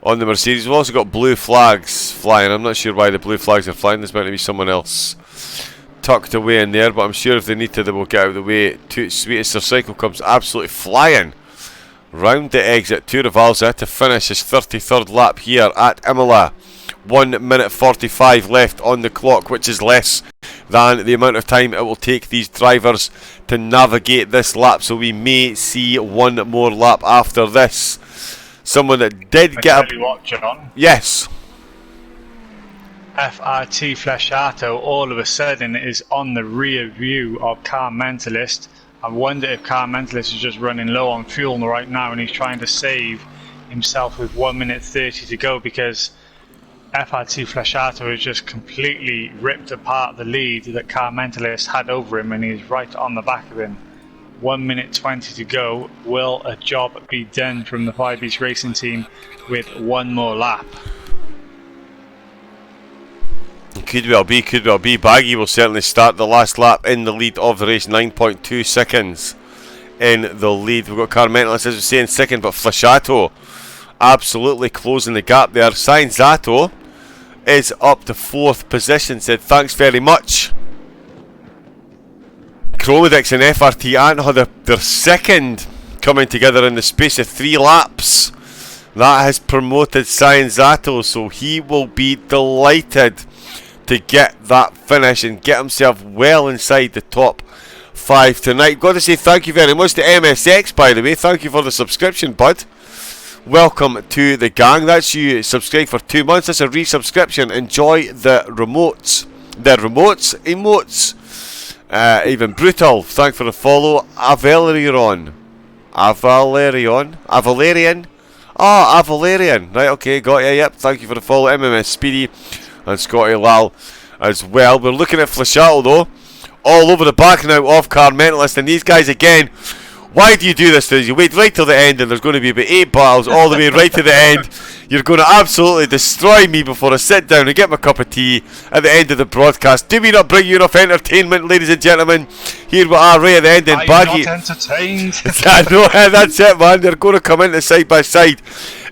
on the Mercedes. We've also got blue flags flying. I'm not sure why the blue flags are flying. There's meant to be someone else tucked away in there, but I'm sure if they need to, they will get out of the way. Too sweet as Sarcycle comes absolutely flying round the exit to Rivalza to finish his 33rd lap here at Imola. 1 minute 45 left on the clock, which is less than the amount of time it will take these drivers to navigate this lap, so we may see one more lap after this. Someone that did get tell you what, John. Yes. FRT Fleshato all of a sudden is on the rear view of Car Mentalist. I wonder if Car Mentalist is just running low on fuel right now and he's trying to save himself with 1 minute 30 to go, because FRT Fleshato has just completely ripped apart the lead that Car Mentalist had over him, and he's right on the back of him. 1 minute 20 to go. Will a job be done from the 5 Beast Racing team with one more lap? Could well be. Baggy will certainly start the last lap in the lead of the race. 9.2 seconds in the lead. We've got Car Mentalist, as we say, in second, but Fleshato absolutely closing the gap there. Sainzato is up to 4th position. Said thanks very much. Chromodix and FRT Ant had their second coming together in the space of 3 laps. That has promoted Sainzato, so he will be delighted to get that finish and get himself well inside the top 5 tonight. Got to say thank you very much to MSX, by the way. Thank you for the subscription, bud. Welcome to the gang. That's you subscribed for 2 months. That's a resubscription. Enjoy the remotes. Emotes. Even brutal. Thanks for the follow. Avalerian. Right, okay, got you. Yep, thank you for the follow. MMS Speedy and Scotty Lal as well. We're looking at Fleshato though, all over the back now of Car Mentalist, and these guys again. Why do you do this to us? You wait right till the end and there's going to be about 8 battles all the way right to the end. You're going to absolutely destroy me before I sit down and get my cup of tea at the end of the broadcast. Do we not bring you enough entertainment, ladies and gentlemen? Here we are right at the end, and Baggy. I'm not entertained. I know, that's it, man. They're going to come into side by side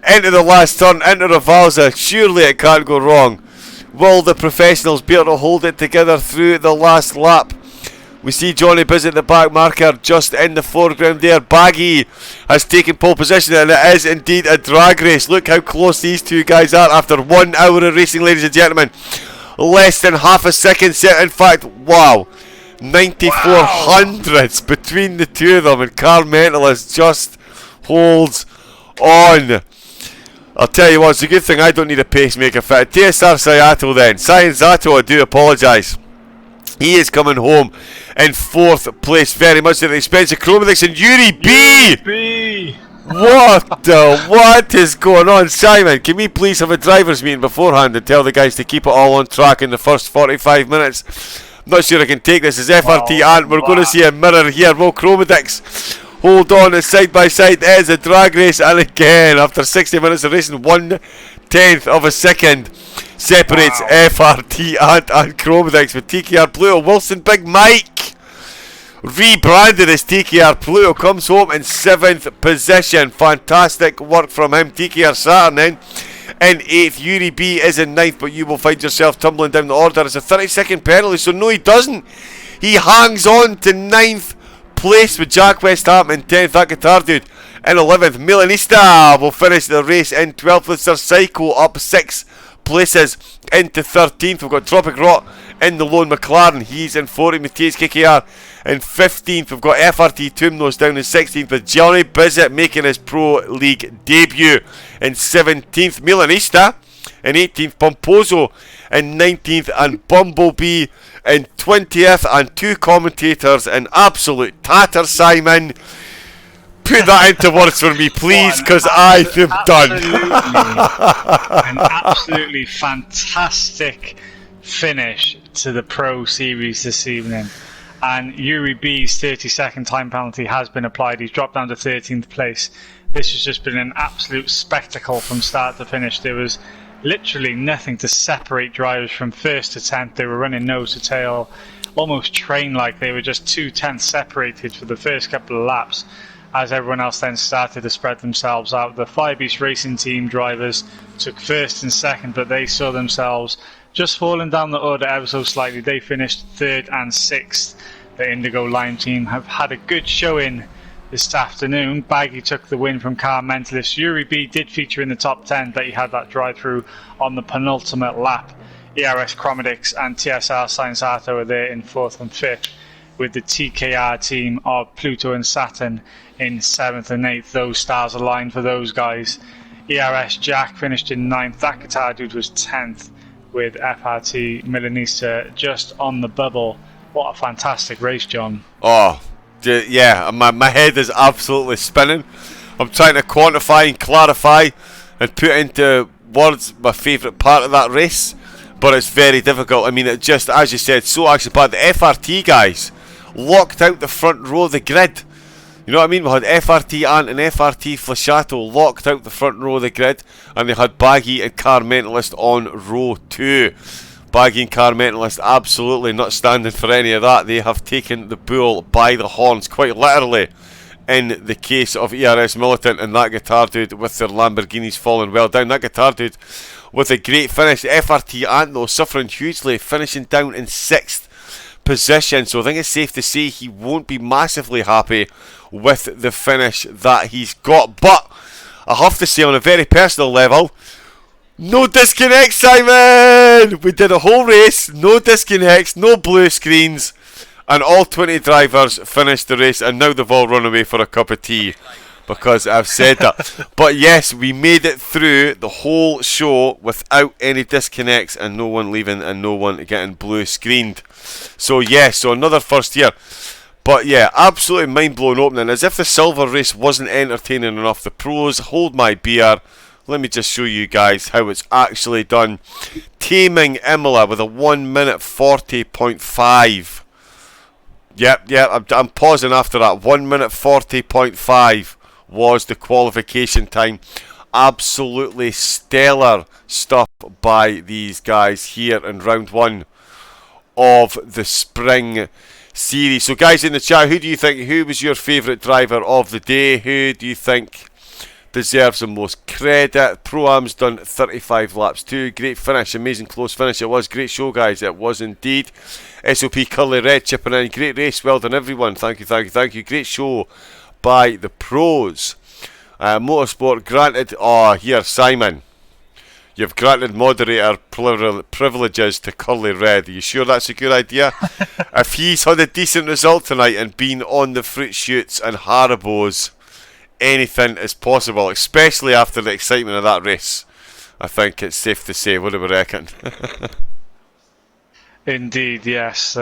into the last turn, into Rivalza. Surely it can't go wrong. Will the professionals be able to hold it together through the last lap? We see Johnny Biz at the back marker just in the foreground there. Baggy has taken pole position, and it is indeed a drag race. Look how close these two guys are after 1 hour of racing, ladies and gentlemen. Less than half a second set. In fact, wow, 94 hundredths between the two of them, and Car Mentalist just holds on. I'll tell you what, it's a good thing I don't need a pacemaker fit. TSR Sayato then. Sainzato, I do apologise. He is coming home in 4th place, very much at the expense of Chromedix and Yuri B. What is going on? Simon, can we please have a drivers meeting beforehand and tell the guys to keep it all on track in the first 45 minutes? I'm not sure I can take this as FRT and we're going to see a mirror here. Well, Chromedix, hold on, it's side by side. It is a drag race, and again, after 60 minutes of racing, 1/10 of a second separates FRT and Chromedix with TKR Pluto. Wilson Big Mike, rebranded as TKR Pluto, comes home in 7th position. Fantastic work from him. TKR Saturn then in 8th. Yuri B is in 9th, but you will find yourself tumbling down the order. It's a 30-second penalty, so no, he doesn't. He hangs on to 9th place with Jack Westham in 10th. That guitar dude in 11th. Milanista will finish the race in 12th with Sir Psycho up 6 places into 13th. We've got Tropic Rock in the lone McLaren. He's in 40th. Matthias KKR in 15th. We've got FRT Toomnos down in 16th with Johnny Bizzett making his Pro League debut in 17th. Milanista in 18th. Pomposo in 19th. And Bumblebee in 20th. And 2 commentators in absolute tatter. Simon, put that into words for me, please, because I am done. An absolutely fantastic finish to the Pro Series this evening. And Yuri B's 30-second time penalty has been applied. He's dropped down to 13th place. This has just been an absolute spectacle from start to finish. There was literally nothing to separate drivers from 1st to 10th. They were running nose to tail, almost train-like. They were just 2/10 separated for the first couple of laps, as everyone else then started to spread themselves out. The Firebeast Racing Team drivers took 1st and 2nd, but they saw themselves just falling down the order ever so slightly. They finished 3rd and 6th. The Indigo Lime team have had a good showing this afternoon. Baggy took the win from Car Mentalist. Yuri B did feature in the top 10, but he had that drive-through on the penultimate lap. ERS Chromedix and TSR Science Arto are there in 4th and 5th, with the TKR team of Pluto and Saturn in 7th and 8th. Those stars aligned for those guys. ERS Jack finished in 9th. That guitar dude was 10th, with FRT Milanista just on the bubble. What a fantastic race, John. Oh, yeah, my head is absolutely spinning. I'm trying to quantify and clarify and put into words my favourite part of that race, but it's very difficult. I mean, it just, as you said, so actually bad. The FRT guys locked out the front row of the grid. You know what I mean? We had FRT Ant and FRT Flashato locked out the front row of the grid, and they had Baggy and Car Mentalist on row 2. Baggy and Car Mentalist absolutely not standing for any of that. They have taken the bull by the horns, quite literally, in the case of ERS Militant and that guitar dude with their Lamborghinis falling well down. That guitar dude with a great finish. FRT Ant, though, suffering hugely, finishing down in 6th position. So I think it's safe to say he won't be massively happy with the finish that he's got. But I have to say, on a very personal level, no disconnects, Simon! We did a whole race, no disconnects, no blue screens, and all 20 drivers finished the race, and now they've all run away for a cup of tea because I've said that. But yes, we made it through the whole show without any disconnects and no one leaving and no one getting blue screened. So yes, so another first here. But yeah, absolutely mind-blowing opening, as if the silver race wasn't entertaining enough. The pros, hold my beer. Let me just show you guys how it's actually done. Taming Imola with a 1 minute 40.5. Yep, I'm pausing after that. 1 minute 40.5 was the qualification time. Absolutely stellar stuff by these guys here in round 1 of the spring series. So guys in the chat, who was your favourite driver of the day? Who do you think deserves the most credit? Pro-Am's done 35 laps too. Great finish, amazing close finish. It was great show, guys. It was indeed. SOP Curly Red chipping in. Great race, well done everyone. Thank you. Great show by the pros. Motorsport granted. Oh, here, Simon, you've granted moderator privileges to Curly Red. Are you sure that's a good idea? If he's had a decent result tonight and been on the fruit shoots and Haribos, anything is possible, especially after the excitement of that race. I think it's safe to say. What do we reckon? Indeed, yes.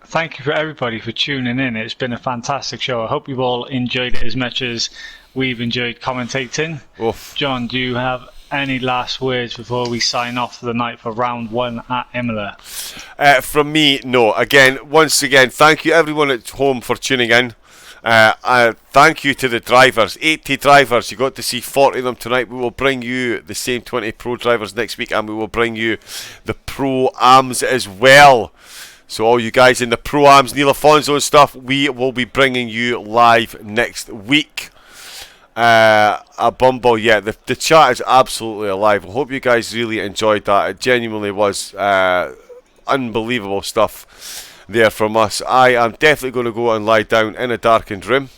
Thank you for everybody for tuning in. It's been a fantastic show. I hope you've all enjoyed it as much as we've enjoyed commentating. Oof. John, do you have any last words before we sign off for the night for round 1 at Imola? From me, no. Once again, thank you everyone at home for tuning in. Thank you to the drivers, 80 drivers. You got to see 40 of them tonight. We will bring you the same 20 pro drivers next week, and we will bring you the pro-ams as well. So all you guys in the pro-ams, Neil Afonso and stuff, we will be bringing you live next week. A Bumble, yeah, the chat is absolutely alive. I hope you guys really enjoyed that. It genuinely was unbelievable stuff there from us. I am definitely going to go and lie down in a darkened room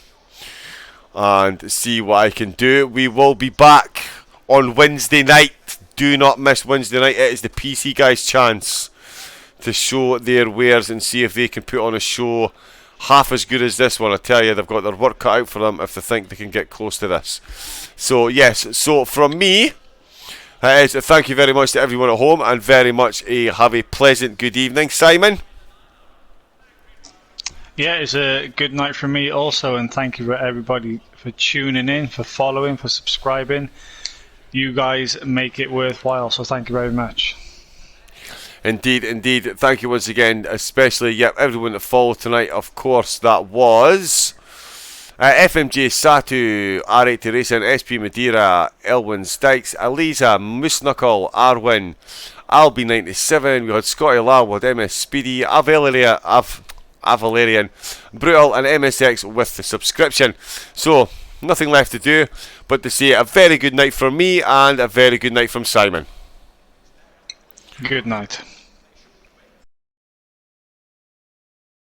and see what I can do. We will be back on Wednesday night. Do not miss Wednesday night. It is the PC guys' chance to show their wares and see if they can put on a show half as good as this one. I tell you, they've got their work cut out for them if they think they can get close to this. So yes, so from me, thank you very much to everyone at home, and very much have a pleasant good evening. Simon? Yeah, it's a good night from me also, and thank you for everybody for tuning in, for following, for subscribing. You guys make it worthwhile, so thank you very much. Indeed, indeed. Thank you once again, especially everyone that followed tonight. Of course, that was FMJ Satu, R80 Racing, SP Madeira, Elwyn Stikes, Eliza, Mooseknuckle, Arwin, Albi97. We had Scotty Larwood, MS Speedy, Avalerian, Brutal, and MSX with the subscription. So, nothing left to do but to say a very good night from me and a very good night from Simon. Good night.